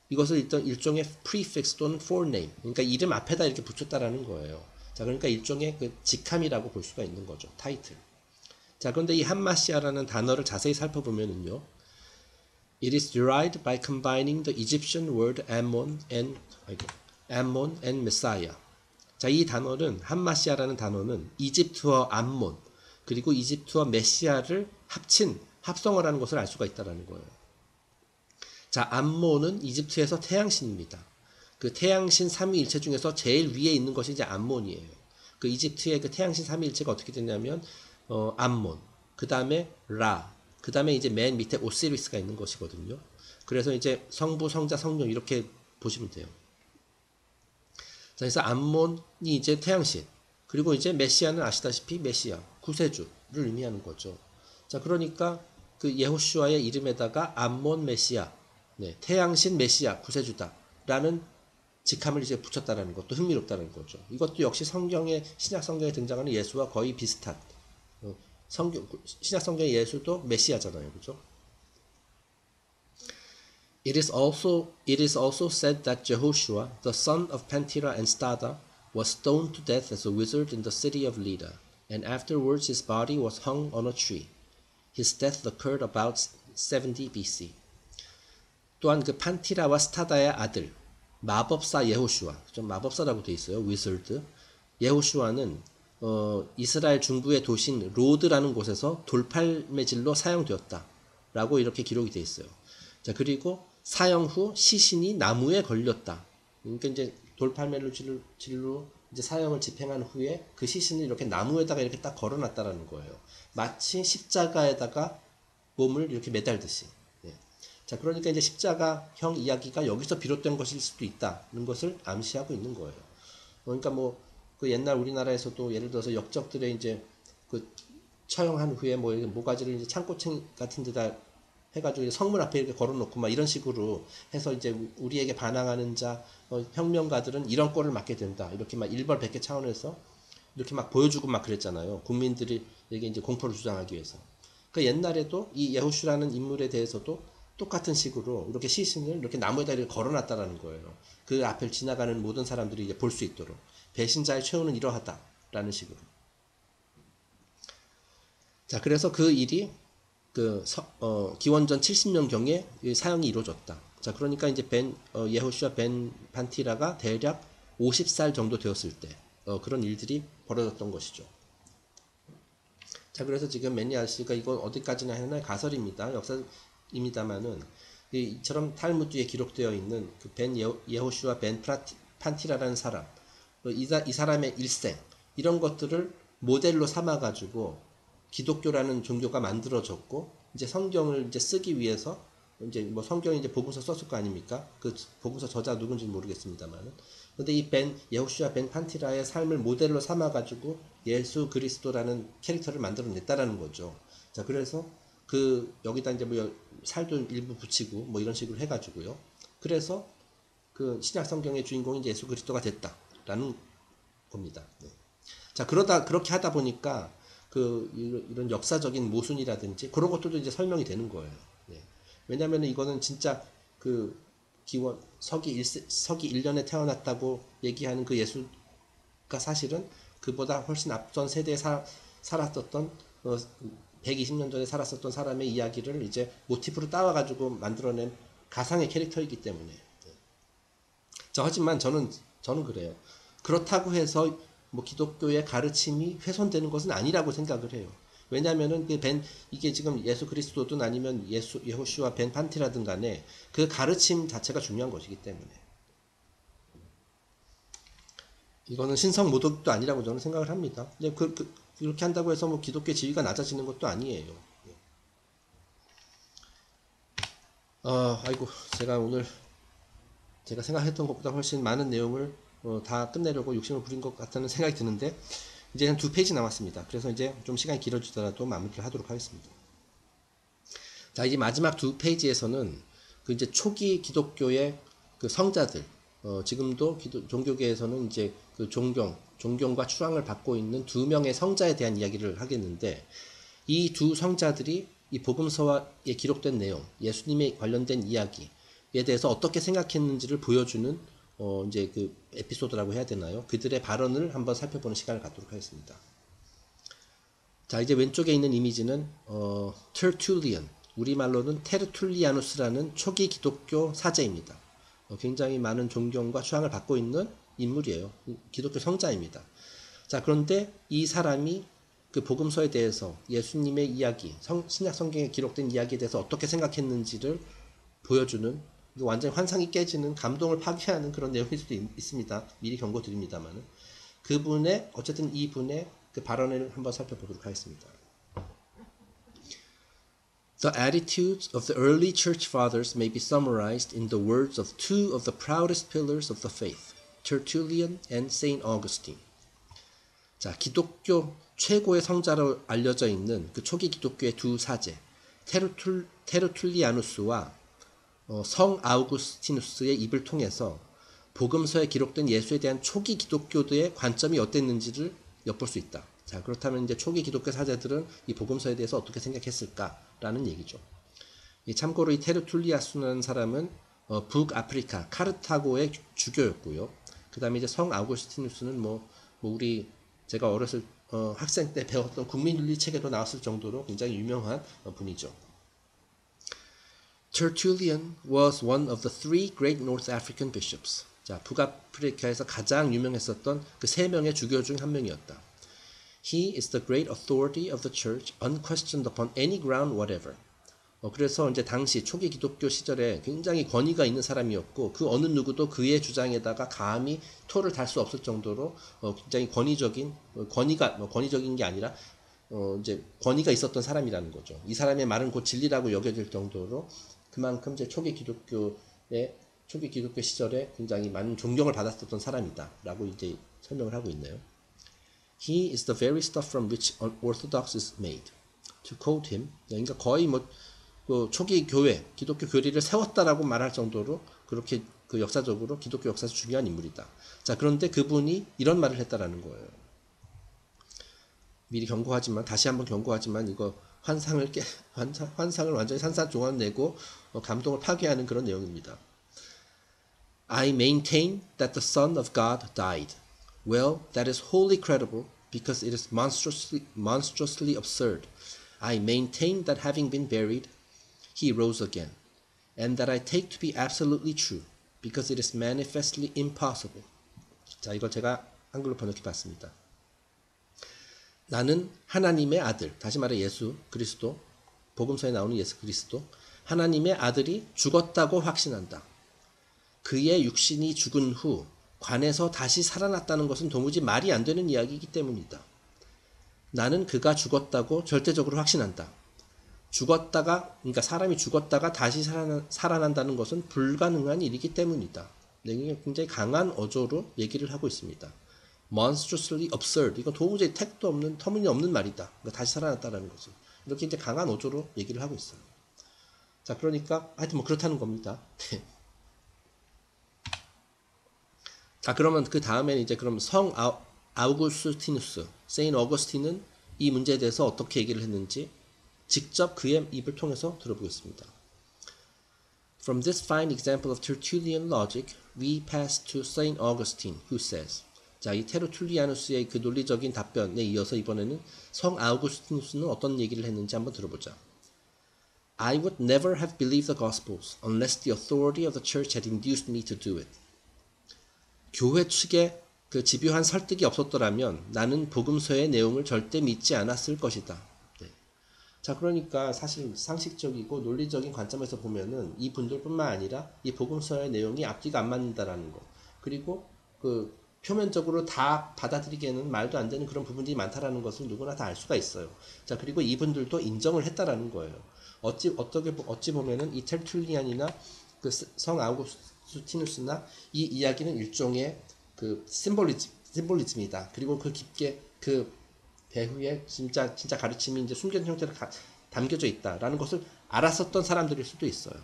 이것을 일종의 prefix 또는 forename, 그러니까 이름 앞에다 이렇게 붙였다라는 거예요. 자, 그러니까 일종의 그 직함이라고 볼 수가 있는 거죠. 타이틀. 자, 그런데 이 함마시아라는 단어를 자세히 살펴보면은요, it is derived by combining the Egyptian word Ammon and Messiah. 자, 이 단어는 함마시아라는 단어는 이집트어 암몬 그리고 이집트어 메시아를 합성을 하는 것을 알 수가 있다라는 거예요. 자, 암몬은 이집트에서 태양신입니다. 그 태양신 삼위일체 중에서 제일 위에 있는 것이 이제 암몬이에요. 그 이집트의 그 태양신 삼위일체가 어떻게 되냐면 암몬, 그 다음에 라, 그 다음에 이제 맨 밑에 오시리스가 있는 것이거든요. 그래서 이제 성부, 성자, 성령 이렇게 보시면 돼요. 자, 그래서 암몬이 이제 태양신, 그리고 이제 메시아는 아시다시피 메시아, 구세주를 의미하는 거죠. 자, 그러니까 그 예호슈아의 이름에다가 암몬 메시아, 네, 태양신 메시아, 구세주다라는 직함을 이제 붙였다라는 것도 흥미롭다는 거죠. 이것도 역시 신약 성경에 등장하는 예수와 거의 비슷한, 신약 성경의 예수도 메시아잖아요, 그죠? It is also said that Jehoshua, the son of Pantira and Stada, was stoned to death as a wizard in the city of Lida, and afterwards his body was hung on a tree. His death occurred about 70 BC. 또한 그 판티라와 스타다의 아들, 마법사 예호슈아, 좀 마법사라고 돼 있어요. 위저드. 예호슈아는 이스라엘 중부의 도시인 로드라는 곳에서 돌팔매질로 사형되었다라고 이렇게 기록이 돼 있어요. 자, 그리고 사형 후 시신이 나무에 걸렸다. 그러니까 이제 돌팔매질로 이제 사형을 집행한 후에 그 시신을 이렇게 나무에다가 이렇게 딱 걸어놨다라는 거예요. 마치 십자가에다가 몸을 이렇게 매달듯이. 예. 자, 그러니까 이제 십자가형 이야기가 여기서 비롯된 것일 수도 있다는 것을 암시하고 있는 거예요. 그러니까 뭐 그 옛날 우리나라에서도 예를 들어서 역적들의 이제 그 처형한 후에 뭐 모가지를 이제 창고층 같은 데다 해가지고 성문 앞에 이렇게 걸어놓고 막 이런 식으로 해서 이제 우리에게 반항하는 자, 혁명가들은 이런 꼴을 맞게 된다. 이렇게 막 일벌백계 차원에서 이렇게 막 보여주고 막 그랬잖아요. 국민들에게 이제 공포를 주장하기 위해서. 그 옛날에도 이 예호슈라는 인물에 대해서도 똑같은 식으로 이렇게 시신을 이렇게 나무에다 이렇게 걸어놨다라는 거예요. 그 앞을 지나가는 모든 사람들이 이제 볼 수 있도록. 배신자의 최후는 이러하다라는 식으로. 자, 그래서 그 일이 기원전 70년경에 사형이 이루어졌다. 자, 그러니까 이제 예호슈아 벤 판티라가 대략 50살 정도 되었을 때 그런 일들이 벌어졌던 것이죠. 자, 그래서 지금 매니아 씨가 이건 어디까지나 하나의 가설입니다. 역사입니다만은 이처럼 탈무드에 기록되어 있는 그 예호슈아 벤 판티라라는 사람, 이 사람의 일생 이런 것들을 모델로 삼아가지고 기독교라는 종교가 만들어졌고 이제 성경을 이제 쓰기 위해서 이제 뭐 성경에 이제 복음서 썼을 거 아닙니까? 그 복음서 저자 누군지는 모르겠습니다만은. 근데 이 예호슈아 벤 판티라의 삶을 모델로 삼아가지고 예수 그리스도라는 캐릭터를 만들어냈다라는 거죠. 자, 그래서 여기다 이제 뭐 살도 일부 붙이고 뭐 이런 식으로 해가지고요. 그래서 그 신약 성경의 주인공이 이제 예수 그리스도가 됐다라는 겁니다. 네. 자, 그렇게 하다 보니까 이런 역사적인 모순이라든지 그런 것들도 이제 설명이 되는 거예요. 네. 왜냐하면 이거는 진짜 서기 1년에 태어났다고 얘기하는 그 예수가 사실은 그보다 훨씬 앞선 세대에 살았었던 120년 전에 살았었던 사람의 이야기를 이제 모티프로 따와가지고 만들어낸 가상의 캐릭터이기 때문에. 네. 자, 하지만 저는 그래요. 그렇다고 해서 뭐 기독교의 가르침이 훼손되는 것은 아니라고 생각을 해요. 왜냐하면은 이게 지금 예수 그리스도든 아니면 예호슈아 벤 판티라든 간에 그 가르침 자체가 중요한 것이기 때문에 이거는 신성 모독도 아니라고 저는 생각을 합니다. 그렇게 한다고 해서 뭐 기독교 지위가 낮아지는 것도 아니에요. 아이고, 제가 오늘 제가 생각했던 것보다 훨씬 많은 내용을 다 끝내려고 욕심을 부린 것 같다는 생각이 드는데 이제 한 2페이지 남았습니다. 그래서 이제 좀 시간이 길어지더라도 마무리를 하도록 하겠습니다. 자, 이제 마지막 2페이지에서는 그 이제 초기 기독교의 그 성자들, 지금도 종교계에서는 이제 그 존경과 추앙을 받고 있는 2명의 성자에 대한 이야기를 하겠는데, 이 2 성자들이 이 복음서에 기록된 내용, 예수님에 관련된 이야기에 대해서 어떻게 생각했는지를 보여주는 이제 그 에피소드라고 해야 되나요? 그들의 발언을 한번 살펴보는 시간을 갖도록 하겠습니다. 자, 이제 왼쪽에 있는 이미지는 tertullian, 우리말로는 테르툴리아누스라는 초기 기독교 사제입니다. 굉장히 많은 존경과 추앙을 받고 있는 인물이에요. 기독교 성자입니다. 자, 그런데 이 사람이 그 복음서에 대해서 예수님의 이야기, 신약 성경에 기록된 이야기에 대해서 어떻게 생각했는지를 보여주는, 완전히 환상이 깨지는, 감동을 파괴하는 그런 내용일 수도 있습니다. 미리 경고드립니다만, 어쨌든 이분의 그 발언을 한번 살펴보도록 하겠습니다. The attitudes of the early church fathers may be summarized in the words of 2 of the proudest pillars of the faith, Tertullian and Saint Augustine. 자, 기독교 최고의 성자로 알려져 있는 그 초기 기독교의 2 사제, 테르툴리아누스와 성 아우구스티누스의 입을 통해서 복음서에 기록된 예수에 대한 초기 기독교들의 관점이 어땠는지를 엿볼 수 있다. 자, 그렇다면 이제 초기 기독교 사제들은 이 복음서에 대해서 어떻게 생각했을까라는 얘기죠. 참고로 이 테르툴리아누스라는 사람은 북아프리카 카르타고의 주교였고요. 그 다음에 이제 성 아우구스티누스는 제가 어렸을 학생 때 배웠던 국민윤리 책에도 나왔을 정도로 굉장히 유명한 분이죠. Tertullian was one of the 3 great North African bishops. 자, 북아프리카에서 가장 유명했었던 그 3명의 주교 중 한 명이었다. He is the great authority of the church, unquestioned upon any ground whatever. 그래서 이제 당시 초기 기독교 시절에 굉장히 권위가 있는 사람이었고, 그 어느 누구도 그의 주장에다가 감히 토를 달 수 없을 정도로 굉장히 권위적인 게 아니라 이제 권위가 있었던 사람이라는 거죠. 이 사람의 말은 곧 진리라고 여겨질 정도로 그만큼 이제 초기 기독교 시절에 굉장히 많은 존경을 받았었던 사람이다라고 이제 설명을 하고 있네요. He is the very stuff from which orthodox is made. To quote him, 그러니까 거의 그 초기 기독교 교리를 세웠다라고 말할 정도로 그렇게 그 역사적으로 기독교 역사에서 중요한 인물이다. 자, 그런데 그분이 이런 말을 했다라는 거예요. 미리 다시 한번 경고하지만 이거 환상을 완전히 산산조각내고 감동을 파괴하는 그런 내용입니다. I maintain that the Son of God died. Well, that is wholly credible because it is monstrously absurd. I maintain that having been buried, he rose again, and that I take to be absolutely true because it is manifestly impossible. 자, 이걸 제가 한글로 번역해 봤습니다. 나는 하나님의 아들, 다시 말해 예수 그리스도, 복음서에 나오는 예수 그리스도, 하나님의 아들이 죽었다고 확신한다. 그의 육신이 죽은 후 관에서 다시 살아났다는 것은 도무지 말이 안 되는 이야기이기 때문이다. 나는 그가 죽었다고 절대적으로 확신한다. 그러니까 사람이 죽었다가 다시 살아난다는 것은 불가능한 일이기 때문이다. 굉장히 강한 어조로 얘기를 하고 있습니다. monstrously absurd. 이건 도무지 택도 없는, 터무니없는 말이다. 그러니까 다시 살아났다는 것은. 이렇게 이제 강한 어조로 얘기를 하고 있어요. 자, 그러니까 하여튼 그렇다는 겁니다. 자, 그러면 그 다음에는 이제 그럼 성 아우구스티누스, 세인 어거스틴은 이 문제에 대해서 어떻게 얘기를 했는지 직접 그의 입을 통해서 들어보겠습니다. From this fine example of Tertullian logic, we pass to Saint Augustine, who says. 자, 이 테르툴리아누스의 그 논리적인 답변에 이어서 이번에는 성 아우구스티누스는 어떤 얘기를 했는지 한번 들어보자. I would never have believed the Gospels unless the authority of the Church had induced me to do it. 교회 측의 그 집요한 설득이 없었더라면 나는 복음서의 내용을 절대 믿지 않았을 것이다. 네. 자, 그러니까 사실 상식적이고 논리적인 관점에서 보면은 이 분들뿐만 아니라 이 복음서의 내용이 앞뒤가 안 맞는다라는 거, 그리고 그 표면적으로 다 받아들이기에는 말도 안 되는 그런 부분들이 많다라는 것을 누구나 다 알 수가 있어요. 자, 그리고 이분들도 인정을 했다라는 거예요. 어찌 보면은 이 테르툴리안이나 그 성 아우구스티누스나 이 이야기는 일종의 그 심볼리즘이다. 그리고 그 깊게 그 배후에 진짜 가르침이 이제 숨겨진 형태로 담겨져 있다라는 것을 알았었던 사람들일 수도 있어요.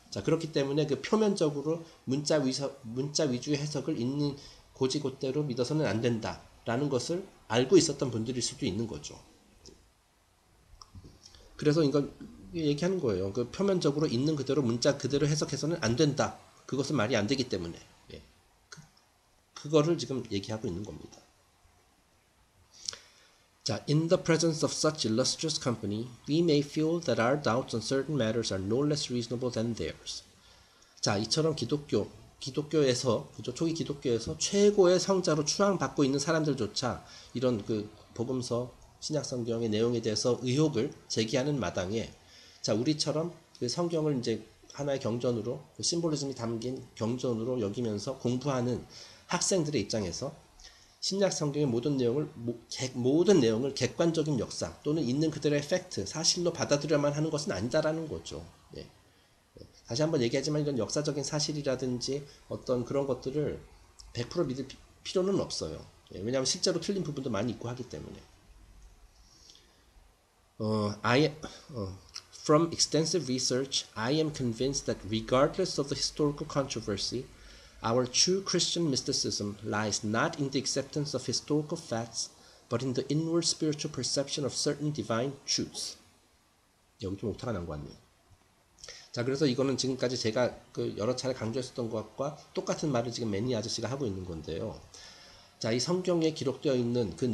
자, 그렇기 때문에 그 표면적으로 문자 위주의 해석을 있는 고지고대로 믿어서는 안 된다라는 것을 알고 있었던 분들일 수도 있는 거죠. 그래서 이걸 얘기하는 거예요. 그 표면적으로 있는 그대로 문자 그대로 해석해서는 안 된다. 그것은 말이 안 되기 때문에. 예. 그거를 지금 얘기하고 있는 겁니다. 자, in the presence of such illustrious company, we may feel that our doubts on certain matters are no less reasonable than theirs. 자, 이처럼 기독교에서, 그죠? 초기 기독교에서 최고의 성자로 추앙받고 있는 사람들조차 이런 그 복음서, 신약 성경의 내용에 대해서 의혹을 제기하는 마당에, 자, 우리처럼 그 성경을 이제 하나의 경전으로, 그 심볼리즘이 담긴 경전으로 여기면서 공부하는 학생들의 입장에서 신약 성경의 모든 내용을 객관적인 역사 또는 있는 그대로의 팩트, 사실로 받아들여야만 하는 것은 아니다라는 거죠. 예. 다시 한번 얘기하지만 이런 역사적인 사실이라든지 어떤 그런 것들을 100% 믿을 필요는 없어요. 예. 왜냐하면 실제로 틀린 부분도 많이 있고 하기 때문에. From extensive research, I am convinced that regardless of the historical controversy, our true Christian mysticism lies not in the acceptance of historical facts, but in the inward spiritual perception of certain divine truths. 여기 좀 오타가 난 것 같네요. 자, 그래서 이거는 지금까지 제가 그 여러 차례 강조했었던 것과 똑같은 말을 지금 매니 아저씨가 하고 있는 건데요. 자, 이 성경에 기록되어 있는 그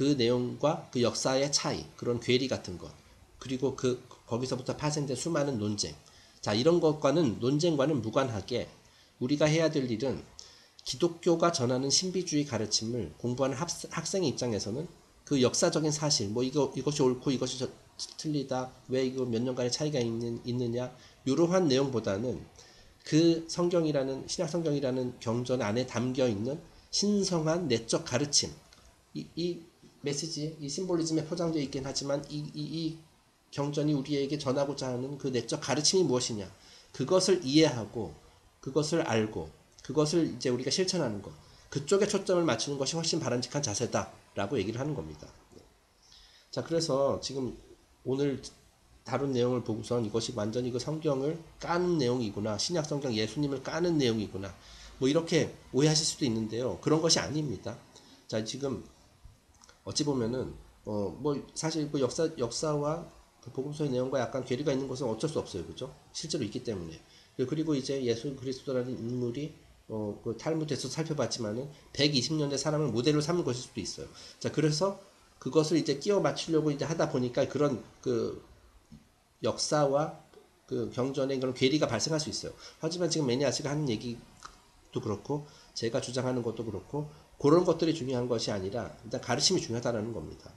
내용과 그 역사의 차이, 그런 괴리 같은 것, 그리고 거기서부터 파생된 수많은 논쟁. 자, 이런 것과는, 논쟁과는 무관하게 우리가 해야 될 일은 기독교가 전하는 신비주의 가르침을 공부하는 학생의 입장에서는 그 역사적인 사실, 뭐 이것이 옳고 이것이 틀리다, 왜 이거 몇 년간의 차이가 있느냐, 이러한 내용보다는 그 신약 성경이라는 경전 안에 담겨 있는 신성한 내적 가르침, 이 메시지, 이 심볼리즘에 포장되어 있긴 하지만 이 경전이 우리에게 전하고자 하는 그 내적 가르침이 무엇이냐, 그것을 이해하고 그것을 알고 그것을 이제 우리가 실천하는 것, 그쪽에 초점을 맞추는 것이 훨씬 바람직한 자세다라고 얘기를 하는 겁니다. 자, 그래서 지금 오늘 다룬 내용을 보고선 이것이 완전히 그 성경을 까는 내용이구나, 신약 성경 예수님을 까는 내용이구나, 뭐 이렇게 오해하실 수도 있는데요. 그런 것이 아닙니다. 자, 지금 어찌 보면은 뭐 사실 그 역사와 그 복음서의 내용과 약간 괴리가 있는 것은 어쩔 수 없어요, 그죠? 실제로 있기 때문에. 그리고 이제 예수 그리스도라는 인물이 그 탈무드에서 살펴봤지만은 120년대 사람을 모델로 삼는 것일 수도 있어요. 자, 그래서 그것을 이제 끼워 맞추려고 이제 하다 보니까 그런 그 역사와 그 경전의 그런 괴리가 발생할 수 있어요. 하지만 지금 매니아씨가 하는 얘기도 그렇고 제가 주장하는 것도 그렇고 그런 것들이 중요한 것이 아니라 일단 가르침이 중요하다는 겁니다.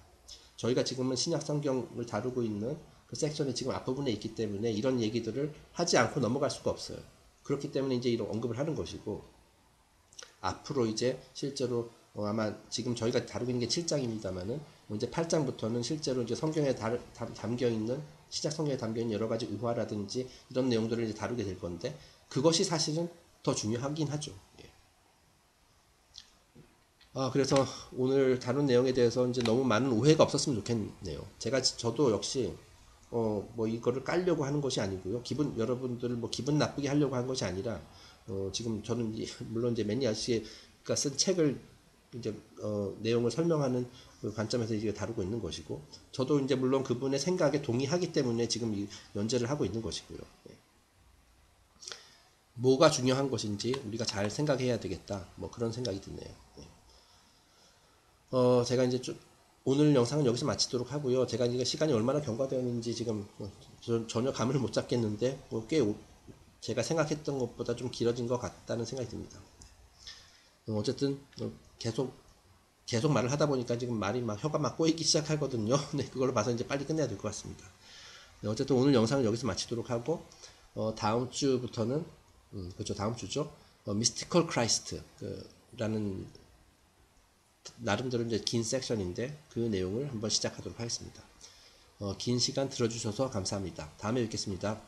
저희가 지금은 신약 성경을 다루고 있는 그 섹션이 지금 앞부분에 있기 때문에 이런 얘기들을 하지 않고 넘어갈 수가 없어요. 그렇기 때문에 이제 이런 언급을 하는 것이고, 앞으로 이제 실제로 아마 지금 저희가 다루고 있는 게 7장입니다만은 이제 8장부터는 실제로 이제 성경에 담겨 있는, 신약 성경에 담겨 있는 여러 가지 의화라든지 이런 내용들을 이제 다루게 될 건데, 그것이 사실은 더 중요하긴 하죠. 예. 그래서 오늘 다룬 내용에 대해서 이제 너무 많은 오해가 없었으면 좋겠네요. 저도 역시 뭐 이거를 깔려고 하는 것이 아니고요. 여러분들을 뭐 기분 나쁘게 하려고 한 것이 아니라, 지금 저는 물론 이제 매니 아저씨가 쓴 책을 이제 내용을 설명하는 그 관점에서 이제 다루고 있는 것이고, 저도 이제 물론 그분의 생각에 동의하기 때문에 지금 이 연재를 하고 있는 것이고요. 네. 뭐가 중요한 것인지 우리가 잘 생각해야 되겠다, 뭐 그런 생각이 드네요. 네. 제가 이제 오늘 영상은 여기서 마치도록 하고요. 제가 이제 시간이 얼마나 경과되었는지 지금 전혀 감을 못 잡겠는데, 꽤 제가 생각했던 것보다 좀 길어진 것 같다는 생각이 듭니다. 어쨌든 계속 말을 하다 보니까 지금 말이 막 혀가 막 꼬이기 시작하거든요. 네, 그걸로 봐서 이제 빨리 끝내야 될 것 같습니다. 네, 어쨌든 오늘 영상을 여기서 마치도록 하고, 다음 주부터는 그렇죠, 다음 주죠. 미스티컬 크라이스트라는 나름대로 이제 긴 섹션인데 그 내용을 한번 시작하도록 하겠습니다. 긴 시간 들어주셔서 감사합니다. 다음에 뵙겠습니다.